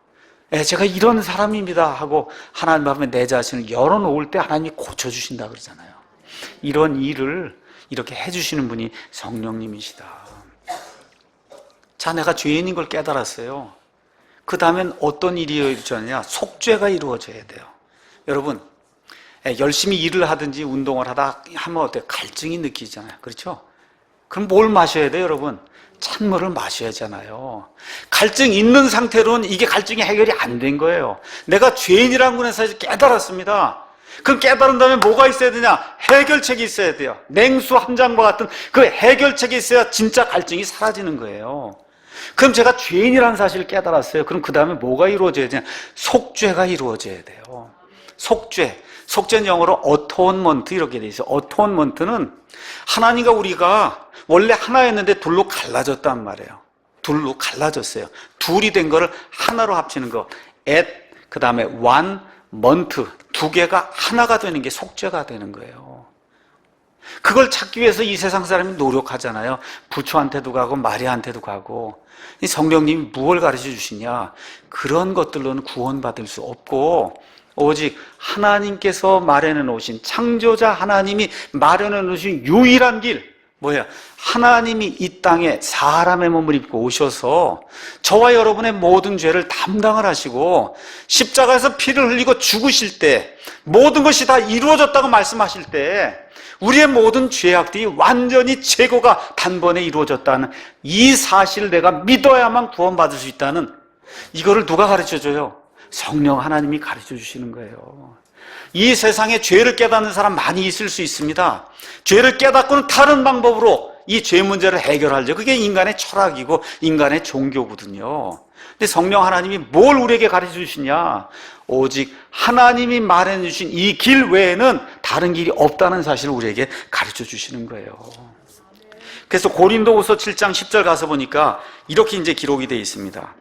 제가 이런 사람입니다 하고 하나님 앞에 내 자신을 열어놓을 때 하나님이 고쳐주신다 그러잖아요. 이런 일을 이렇게 해주시는 분이 성령님이시다. 자, 내가 죄인인 걸 깨달았어요. 그 다음엔 어떤 일이 이루어지냐? 속죄가 이루어져야 돼요. 여러분, 열심히 일을 하든지 운동을 하다 하면 어때요? 갈증이 느끼잖아요. 그렇죠? 그럼 뭘 마셔야 돼요, 여러분? 찬물을 마셔야 하잖아요. 갈증 있는 상태로는 이게 갈증이 해결이 안 된 거예요. 내가 죄인이라는 것에서 깨달았습니다. 그럼 깨달은 다음에 뭐가 있어야 되냐? 해결책이 있어야 돼요. 냉수 한 잔과 같은 그 해결책이 있어야 진짜 갈증이 사라지는 거예요. 그럼 제가 죄인이라는 사실을 깨달았어요. 그럼 그 다음에 뭐가 이루어져야 되냐? 속죄가 이루어져야 돼요. 속죄는 영어로 어토먼트 이렇게 돼 있어요. 어토먼트는 하나님과 우리가 원래 하나였는데 둘로 갈라졌단 말이에요. 둘로 갈라졌어요. 둘이 된 거를 하나로 합치는 거. 그 다음에 one month, 두 개가 하나가 되는 게 속죄가 되는 거예요. 그걸 찾기 위해서 이 세상 사람이 노력하잖아요. 부처한테도 가고 마리아한테도 가고. 이 성령님이 무엇을 가르쳐 주시냐? 그런 것들로는 구원받을 수 없고 오직 하나님께서 마련해 놓으신, 창조자 하나님이 마련해 놓으신 유일한 길, 뭐야? 하나님이 이 땅에 사람의 몸을 입고 오셔서 저와 여러분의 모든 죄를 담당을 하시고 십자가에서 피를 흘리고 죽으실 때 모든 것이 다 이루어졌다고 말씀하실 때 우리의 모든 죄악들이 완전히 제거가 단번에 이루어졌다는 이 사실을 내가 믿어야만 구원받을 수 있다는, 이거를 누가 가르쳐줘요? 성령 하나님이 가르쳐 주시는 거예요. 이 세상에 죄를 깨닫는 사람 많이 있을 수 있습니다. 죄를 깨닫고는 다른 방법으로 이 죄 문제를 해결하려고. 그게 인간의 철학이고 인간의 종교거든요. 근데 성령 하나님이 뭘 우리에게 가르쳐 주시냐? 오직 하나님이 말해 주신 이 길 외에는 다른 길이 없다는 사실을 우리에게 가르쳐 주시는 거예요. 그래서 고린도후서 7장 10절 가서 보니까 이렇게 이제 기록이 되어 있습니다.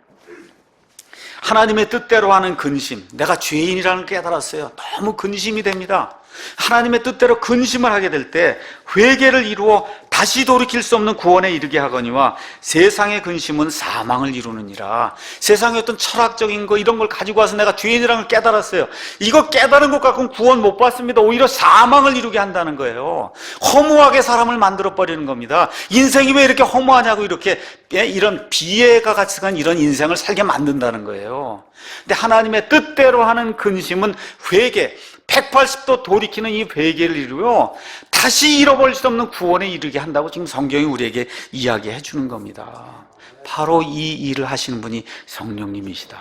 하나님의 뜻대로 하는 근심, 내가 죄인이라는 걸 깨달았어요. 너무 근심이 됩니다. 하나님의 뜻대로 근심을 하게 될 때 회개를 이루어 다시 돌이킬 수 없는 구원에 이르게 하거니와 세상의 근심은 사망을 이루느니라. 세상의 어떤 철학적인 거 이런 걸 가지고 와서 내가 죄인이라는 걸 깨달았어요. 이거 깨달은 것 갖고는 구원 못 받습니다. 오히려 사망을 이루게 한다는 거예요. 허무하게 사람을 만들어버리는 겁니다. 인생이 왜 이렇게 허무하냐고 이렇게 이런 비애가 같은 이런 인생을 살게 만든다는 거예요. 근데 하나님의 뜻대로 하는 근심은 회개, 180도 돌이키는 이 회개를 이루어 다시 잃어버릴 수 없는 구원에 이르게 한다고 지금 성경이 우리에게 이야기해 주는 겁니다. 바로 이 일을 하시는 분이 성령님이시다.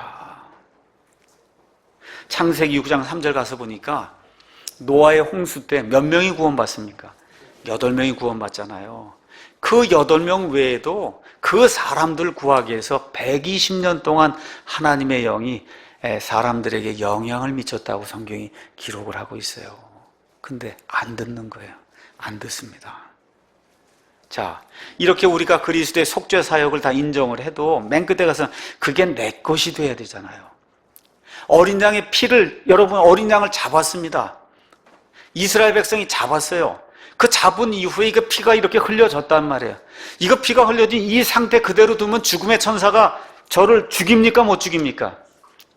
창세기 6장 3절 가서 보니까 노아의 홍수 때 몇 명이 구원받습니까? 8명이 구원받잖아요. 그 8명 외에도 그 사람들 구하기 위해서 120년 동안 하나님의 영이 사람들에게 영향을 미쳤다고 성경이 기록을 하고 있어요. 근데 안 듣는 거예요. 안 듣습니다. 자, 이렇게 우리가 그리스도의 속죄 사역을 다 인정을 해도 맨 끝에 가서 그게 내 것이 돼야 되잖아요. 어린 양의 피를, 여러분 어린 양을 잡았습니다. 이스라엘 백성이 잡았어요. 그 잡은 이후에 그 피가 이렇게 흘려졌단 말이에요. 이거 피가 흘려진 이 상태 그대로 두면 죽음의 천사가 저를 죽입니까? 못 죽입니까?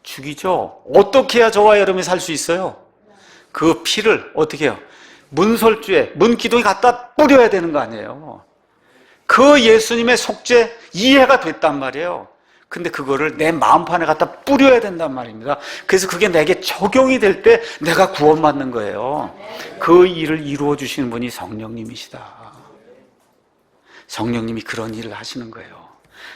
죽이죠. 어떻게 해야 저와 여러분이 살 수 있어요? 그 피를 어떻게 해요? 문설주에, 문기둥에 갖다 뿌려야 되는 거 아니에요. 그 예수님의 속죄 이해가 됐단 말이에요. 근데 그거를 내 마음판에 갖다 뿌려야 된단 말입니다. 그래서 그게 내게 적용이 될 때 내가 구원받는 거예요. 그 일을 이루어 주시는 분이 성령님이시다. 성령님이 그런 일을 하시는 거예요.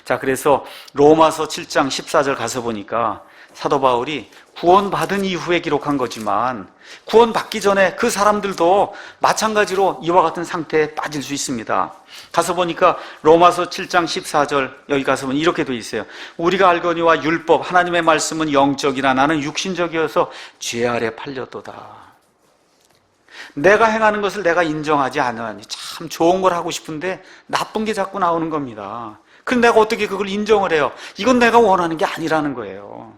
자, 그래서 로마서 7장 14절 가서 보니까 사도 바울이 구원받은 이후에 기록한 거지만 구원받기 전에 그 사람들도 마찬가지로 이와 같은 상태에 빠질 수 있습니다. 가서 보니까 로마서 7장 14절 여기 가서 보면 이렇게 돼 있어요. 우리가 알거니와 율법 하나님의 말씀은 영적이나 나는 육신적이어서 죄 아래 팔렸도다. 내가 행하는 것을 내가 인정하지 않으니 참 좋은 걸 하고 싶은데 나쁜 게 자꾸 나오는 겁니다. 그럼 내가 어떻게 그걸 인정을 해요? 이건 내가 원하는 게 아니라는 거예요.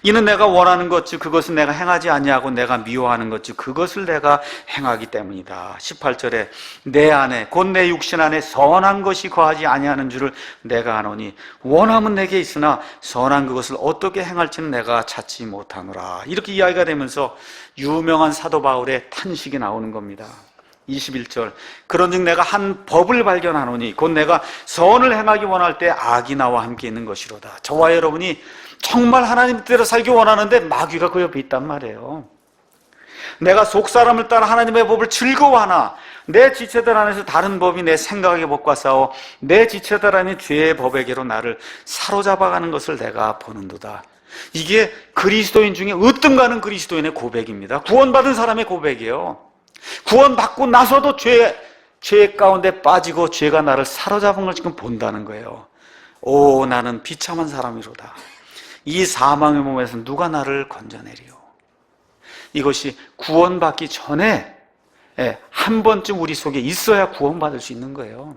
이는 내가 원하는 것 즉 그것은 내가 행하지 아니하고 내가 미워하는 것 즉 그것을 내가 행하기 때문이다. 18절에 내 안에 곧 내 육신 안에 선한 것이 거하지 아니하는 줄을 내가 아노니 원함은 내게 있으나 선한 그것을 어떻게 행할지는 내가 찾지 못하노라. 이렇게 이야기가 되면서 유명한 사도 바울의 탄식이 나오는 겁니다. 21절 그런즉 내가 한 법을 발견하노니 곧 내가 선을 행하기 원할 때 악이 나와 함께 있는 것이로다. 저와 여러분이 정말 하나님 뜻대로 살기 원하는데 마귀가 그 옆에 있단 말이에요. 내가 속사람을 따라 하나님의 법을 즐거워하나 내 지체들 안에서 다른 법이 내 생각의 법과 싸워 내 지체들 안에 죄의 법에게로 나를 사로잡아가는 것을 내가 보는도다. 이게 그리스도인 중에 으뜸가는 그리스도인의 고백입니다. 구원받은 사람의 고백이에요. 구원받고 나서도 죄 가운데 빠지고 죄가 나를 사로잡은 걸 지금 본다는 거예요. 오, 나는 비참한 사람이로다. 이 사망의 몸에서 누가 나를 건져내리요. 이것이 구원받기 전에 한 번쯤 우리 속에 있어야 구원받을 수 있는 거예요.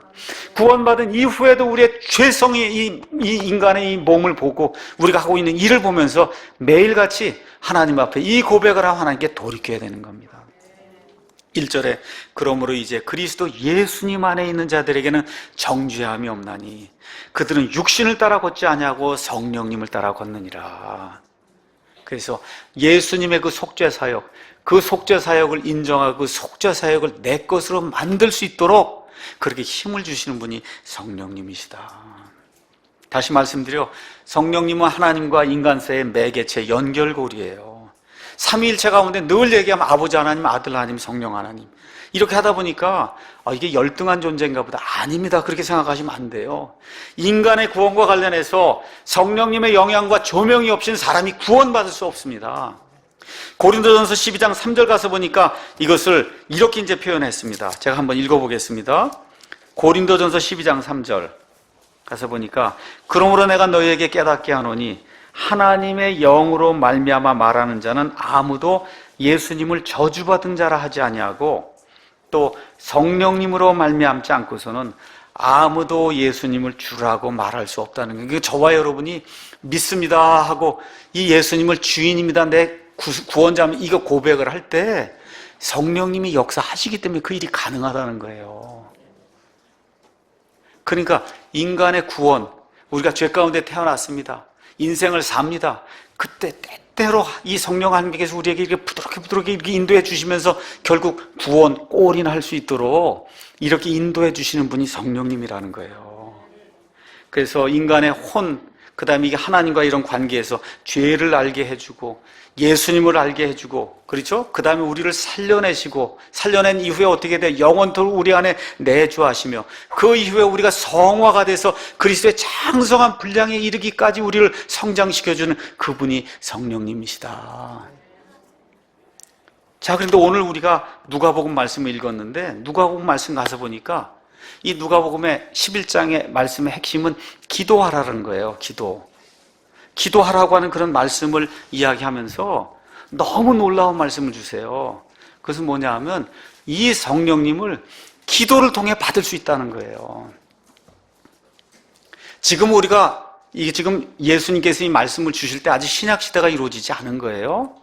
구원받은 이후에도 우리의 죄성이 이 인간의 이 몸을 보고 우리가 하고 있는 일을 보면서 매일같이 하나님 앞에 이 고백을 하고 하나님께 돌이켜야 되는 겁니다. 1절에 그러므로 이제 그리스도 예수님 안에 있는 자들에게는 정죄함이 없나니 그들은 육신을 따라 걷지 아니하고 성령님을 따라 걷느니라. 그래서 예수님의 그 속죄 사역, 그 속죄 사역을 인정하고 그 속죄 사역을 내 것으로 만들 수 있도록 그렇게 힘을 주시는 분이 성령님이시다. 다시 말씀드려 성령님은 하나님과 인간 사이의 매개체 연결고리예요. 삼위일체 가운데 늘 얘기하면 아버지 하나님, 아들 하나님, 성령 하나님 이렇게 하다 보니까 이게 열등한 존재인가 보다. 아닙니다. 그렇게 생각하시면 안 돼요. 인간의 구원과 관련해서 성령님의 영향과 조명이 없이는 사람이 구원받을 수 없습니다. 고린도전서 12장 3절 가서 보니까 이것을 이렇게 이제 표현했습니다. 제가 한번 읽어보겠습니다. 고린도전서 12장 3절 가서 보니까 그러므로 내가 너희에게 깨닫게 하노니 하나님의 영으로 말미암아 말하는 자는 아무도 예수님을 저주받은 자라 하지 아니하고 또 성령님으로 말미암지 않고서는 아무도 예수님을 주라고 말할 수 없다는 거예요. 저와 여러분이 믿습니다 하고 이 예수님을 주인입니다, 내 구원자면 이거 고백을 할 때 성령님이 역사하시기 때문에 그 일이 가능하다는 거예요. 그러니까 인간의 구원, 우리가 죄 가운데 태어났습니다. 인생을 삽니다. 그때 때때로 이 성령 하나님께서 우리에게 이렇게 부드럽게 이렇게 인도해 주시면서 결국 구원, 꼴이나 할 수 있도록 이렇게 인도해 주시는 분이 성령님이라는 거예요. 그래서 인간의 그 다음에 이게 하나님과 이런 관계에서 죄를 알게 해주고 예수님을 알게 해주고, 그렇죠? 그 다음에 우리를 살려낸 이후에 어떻게 돼? 영원토록 우리 안에 내주하시며, 그 이후에 우리가 성화가 돼서 그리스도의 장성한 분량에 이르기까지 우리를 성장시켜주는 그분이 성령님이시다. 자, 그런데 오늘 우리가 누가복음 말씀을 읽었는데, 누가복음 말씀 가서 보니까 이 누가복음의 11장의 말씀의 핵심은 기도하라는 거예요. 기도하라고 하는 그런 말씀을 이야기하면서 너무 놀라운 말씀을 주세요. 그것은 뭐냐 하면 이 성령님을 기도를 통해 받을 수 있다는 거예요. 지금 예수님께서 이 말씀을 주실 때 아직 신약시대가 이루어지지 않은 거예요.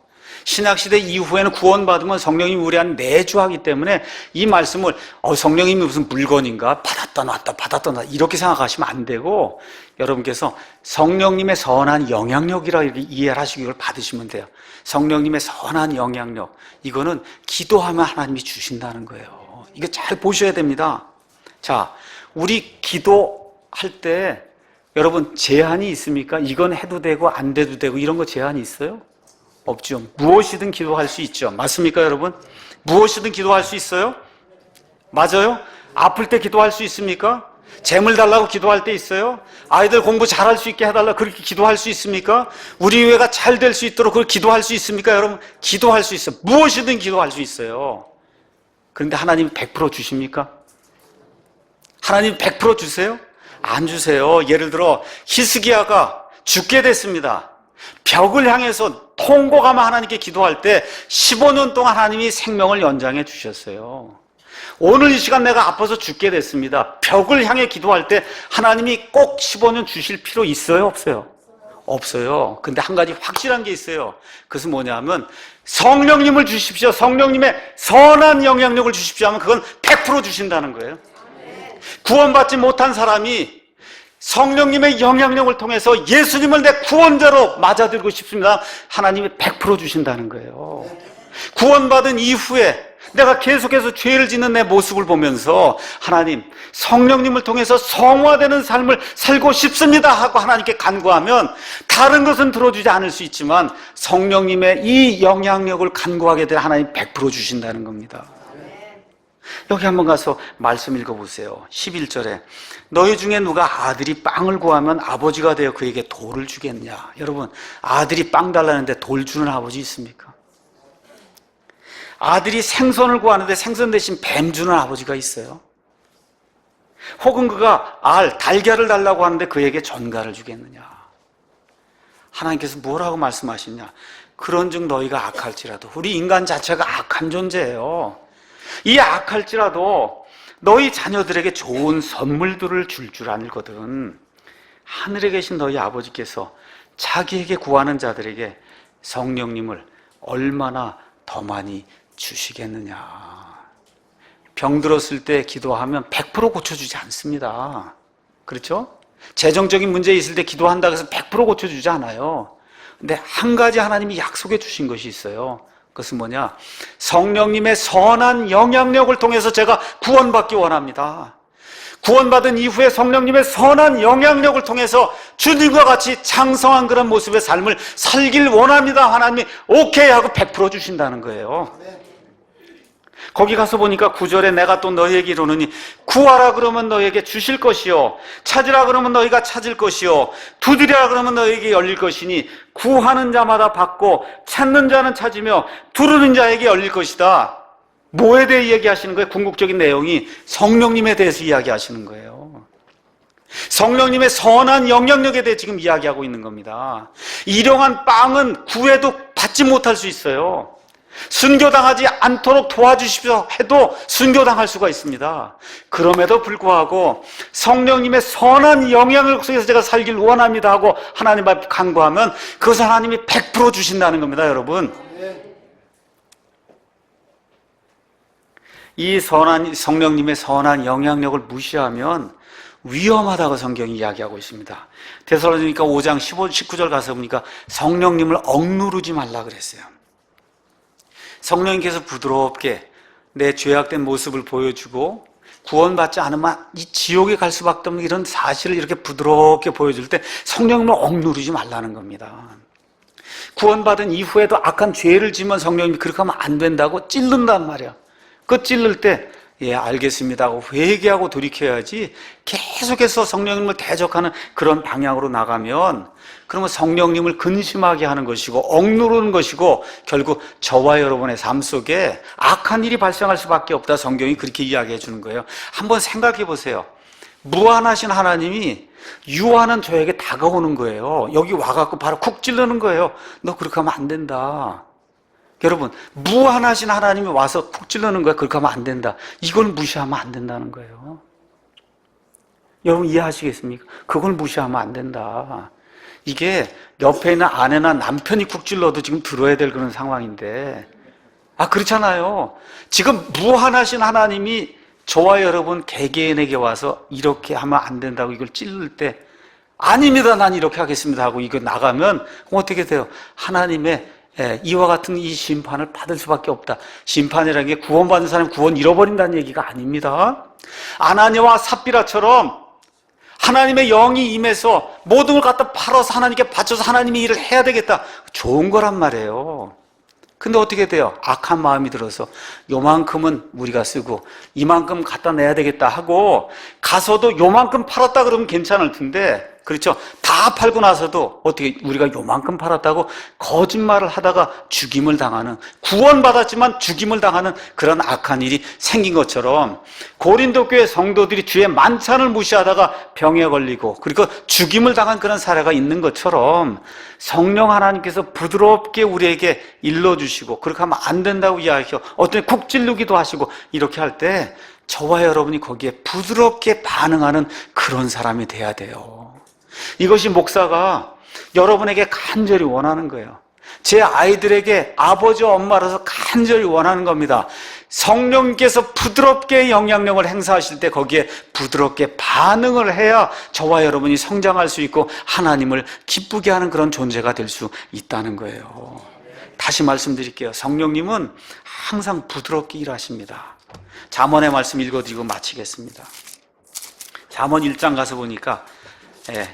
신약시대 이후에는 구원받으면 성령님이 우리 안에 내주하기 때문에 이 말씀을 성령님이 무슨 물건인가? 받았다 놨다 이렇게 생각하시면 안 되고, 여러분께서 성령님의 선한 영향력이라 이렇게 이해를 하시고 이걸 받으시면 돼요. 성령님의 선한 영향력, 이거는 기도하면 하나님이 주신다는 거예요. 이거 잘 보셔야 됩니다. 자, 우리 기도할 때 여러분 제한이 있습니까? 이건 해도 되고 안 돼도 되고 이런 거 제한이 있어요? 없죠. 무엇이든 기도할 수 있죠. 맞습니까, 여러분? 무엇이든 기도할 수 있어요? 맞아요? 아플 때 기도할 수 있습니까? 재물 달라고 기도할 때 있어요? 아이들 공부 잘할 수 있게 해달라고 그렇게 기도할 수 있습니까? 우리 교회가 잘 될 수 있도록 그걸 기도할 수 있습니까, 여러분? 기도할 수 있어요. 무엇이든 기도할 수 있어요. 그런데 하나님 100% 주십니까? 하나님 100% 주세요? 안 주세요. 예를 들어 히스기야가 죽게 됐습니다. 벽을 향해서 통곡하며 하나님께 기도할 때 15년 동안 하나님이 생명을 연장해 주셨어요. 오늘 이 시간 내가 아파서 죽게 됐습니다. 벽을 향해 기도할 때 하나님이 꼭 15년 주실 필요 있어요? 없어요? 없어요. 근데 한 가지 확실한 게 있어요. 그것은 뭐냐면 성령님을 주십시오. 성령님의 선한 영향력을 주십시오 하면 그건 100% 주신다는 거예요. 구원받지 못한 사람이 성령님의 영향력을 통해서 예수님을 내 구원자로 맞아들고 싶습니다. 하나님이 100% 주신다는 거예요. 구원받은 이후에 내가 계속해서 죄를 짓는 내 모습을 보면서 하나님, 성령님을 통해서 성화되는 삶을 살고 싶습니다 하고 하나님께 간구하면 다른 것은 들어주지 않을 수 있지만 성령님의 이 영향력을 간구하게 되면 하나님 100% 주신다는 겁니다. 여기 한번 가서 말씀 읽어보세요. 11절에 너희 중에 누가 아들이 빵을 구하면 아버지가 되어 그에게 돌을 주겠냐. 여러분, 아들이 빵 달라는데 돌 주는 아버지 있습니까? 아들이 생선을 구하는데 생선 대신 뱀 주는 아버지가 있어요? 혹은 그가 달걀을 달라고 하는데 그에게 전갈을 주겠느냐. 하나님께서 뭐라고 말씀하시냐. 그런즉 너희가 악할지라도, 우리 인간 자체가 악한 존재예요. 이 악할지라도 너희 자녀들에게 좋은 선물들을 줄 알거든. 하늘에 계신 너희 아버지께서 자기에게 구하는 자들에게 성령님을 얼마나 더 많이 주시겠느냐. 병 들었을 때 기도하면 100% 고쳐주지 않습니다. 그렇죠? 재정적인 문제 있을 때 기도한다고 해서 100% 고쳐주지 않아요. 근데 한 가지 하나님이 약속해 주신 것이 있어요. 그것은 뭐냐? 성령님의 선한 영향력을 통해서 제가 구원받기 원합니다. 구원받은 이후에 성령님의 선한 영향력을 통해서 주님과 같이 장성한 그런 모습의 삶을 살길 원합니다. 하나님이 오케이 하고 100% 주신다는 거예요. 거기 가서 보니까 9절에 내가 또 너희에게 이르노니 구하라 그러면 너희에게 주실 것이요 찾으라 그러면 너희가 찾을 것이요 두드리라 그러면 너희에게 열릴 것이니 구하는 자마다 받고 찾는 자는 찾으며 두드리는 자에게 열릴 것이다. 뭐에 대해 이야기하시는 거예요? 궁극적인 내용이 성령님에 대해서 이야기하시는 거예요. 성령님의 선한 영향력에 대해 지금 이야기하고 있는 겁니다. 일용한 빵은 구해도 받지 못할 수 있어요. 순교당하지 않도록 도와주십시오 해도 순교당할 수가 있습니다. 그럼에도 불구하고 성령님의 선한 영향을 속에서 제가 살길 원합니다 하고 하나님 앞에 간구하면 그것을 하나님이 100% 주신다는 겁니다, 여러분. 이 선한 성령님의 선한 영향력을 무시하면 위험하다고 성경이 이야기하고 있습니다. 데살로니가 5장 15, 19절 가서 보니까 성령님을 억누르지 말라 그랬어요. 성령님께서 부드럽게 내 죄악된 모습을 보여주고 구원받지 않으면 이 지옥에 갈 수밖에 없는 이런 사실을 이렇게 부드럽게 보여줄 때 성령님을 억누르지 말라는 겁니다. 구원받은 이후에도 악한 죄를 지면 성령님이 그렇게 하면 안 된다고 찔른단 말이야. 그 찔를 때 예, 알겠습니다 하고 회개하고 돌이켜야지 계속해서 성령님을 대적하는 그런 방향으로 나가면 그러면 성령님을 근심하게 하는 것이고 억누르는 것이고 결국 저와 여러분의 삶 속에 악한 일이 발생할 수밖에 없다. 성경이 그렇게 이야기해 주는 거예요. 한번 생각해 보세요. 무한하신 하나님이 유한한 저에게 다가오는 거예요. 여기 와갖고 바로 쿡 찌르는 거예요. 너 그렇게 하면 안 된다. 여러분, 무한하신 하나님이 와서 쿡 찌르는 거야. 그렇게 하면 안 된다. 이걸 무시하면 안 된다는 거예요. 여러분 이해하시겠습니까? 그걸 무시하면 안 된다. 이게 옆에 있는 아내나 남편이 쿡 찔러도 지금 들어야 될 그런 상황인데 그렇잖아요. 지금 무한하신 하나님이 저와 여러분 개개인에게 와서 이렇게 하면 안 된다고 이걸 찔를 때 아닙니다. 난 이렇게 하겠습니다 하고 이거 나가면 어떻게 돼요? 하나님의 이와 같은 이 심판을 받을 수밖에 없다. 심판이라는 게 구원받은 사람이 구원 잃어버린다는 얘기가 아닙니다. 아나니아와 삽비라처럼 하나님의 영이 임해서 모든 걸 갖다 팔아서 하나님께 바쳐서 하나님이 일을 해야 되겠다. 좋은 거란 말이에요. 근데 어떻게 돼요? 악한 마음이 들어서 요만큼은 우리가 쓰고 이만큼 갖다 내야 되겠다 하고 가서도 요만큼 팔았다 그러면 괜찮을 텐데 그렇죠? 다 팔고 나서도 어떻게 우리가 요만큼 팔았다고 거짓말을 하다가 죽임을 당하는 구원받았지만 죽임을 당하는 그런 악한 일이 생긴 것처럼 고린도 교회 성도들이 주의 만찬을 무시하다가 병에 걸리고 그리고 죽임을 당한 그런 사례가 있는 것처럼 성령 하나님께서 부드럽게 우리에게 일러주시고 그렇게 하면 안 된다고 이야기하고 어떤 때 쿡 찔르기도 하시고 이렇게 할 때 저와 여러분이 거기에 부드럽게 반응하는 그런 사람이 돼야 돼요. 이것이 목사가 여러분에게 간절히 원하는 거예요. 제 아이들에게 아버지 엄마로서 간절히 원하는 겁니다. 성령께서 부드럽게 영향력을 행사하실 때 거기에 부드럽게 반응을 해야 저와 여러분이 성장할 수 있고 하나님을 기쁘게 하는 그런 존재가 될 수 있다는 거예요. 다시 말씀드릴게요. 성령님은 항상 부드럽게 일하십니다. 잠언의 말씀 읽어드리고 마치겠습니다. 잠언 1장 가서 보니까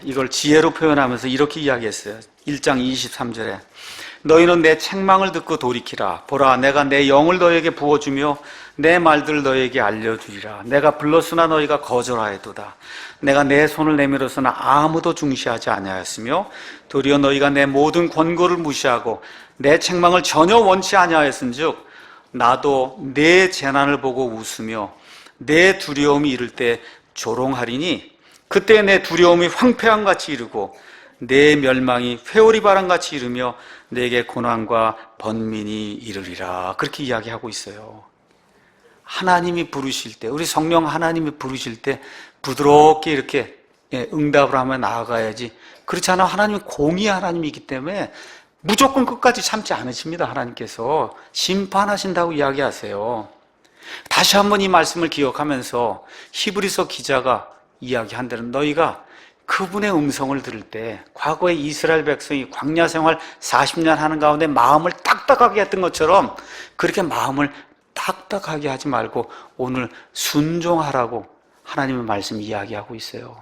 이걸 지혜로 표현하면서 이렇게 이야기했어요. 1장 23절에 너희는 내 책망을 듣고 돌이키라. 보라, 내가 내 영을 너희에게 부어주며 내 말들을 너희에게 알려주리라. 내가 불렀으나 너희가 거절하였도다. 내가 내 손을 내밀었으나 아무도 중시하지 아니하였으며 도리어 너희가 내 모든 권고를 무시하고 내 책망을 전혀 원치 아니하였은즉 나도 내 재난을 보고 웃으며 내 두려움이 이를 때 조롱하리니 그때 내 두려움이 황폐함같이 이르고 내 멸망이 회오리 바람같이 이르며 내게 고난과 번민이 이르리라. 그렇게 이야기하고 있어요. 하나님이 부르실 때, 우리 성령 하나님이 부르실 때 부드럽게 이렇게 응답을 하며 나아가야지. 그렇지 않아 하나님은 공의의 하나님이기 때문에 무조건 끝까지 참지 않으십니다. 하나님께서 심판하신다고 이야기하세요. 다시 한번 이 말씀을 기억하면서 히브리서 기자가 이야기한 대로 너희가 그분의 음성을 들을 때 과거에 이스라엘 백성이 광야 생활 40년 하는 가운데 마음을 딱딱하게 했던 것처럼 그렇게 마음을 딱딱하게 하지 말고 오늘 순종하라고 하나님의 말씀 이야기하고 있어요.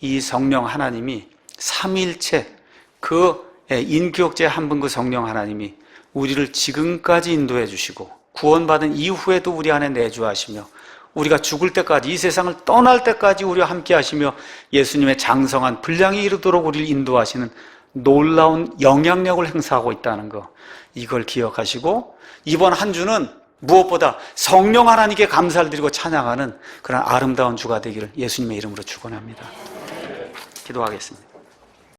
이 성령 하나님이 삼위일체 그 인격제 한 분 그 성령 하나님이 우리를 지금까지 인도해 주시고 구원받은 이후에도 우리 안에 내주하시며 우리가 죽을 때까지 이 세상을 떠날 때까지 우리와 함께 하시며 예수님의 장성한 분량에 이르도록 우리를 인도하시는 놀라운 영향력을 행사하고 있다는 거, 이걸 기억하시고 이번 한 주는 무엇보다 성령 하나님께 감사를 드리고 찬양하는 그런 아름다운 주가 되기를 예수님의 이름으로 축원합니다. 기도하겠습니다.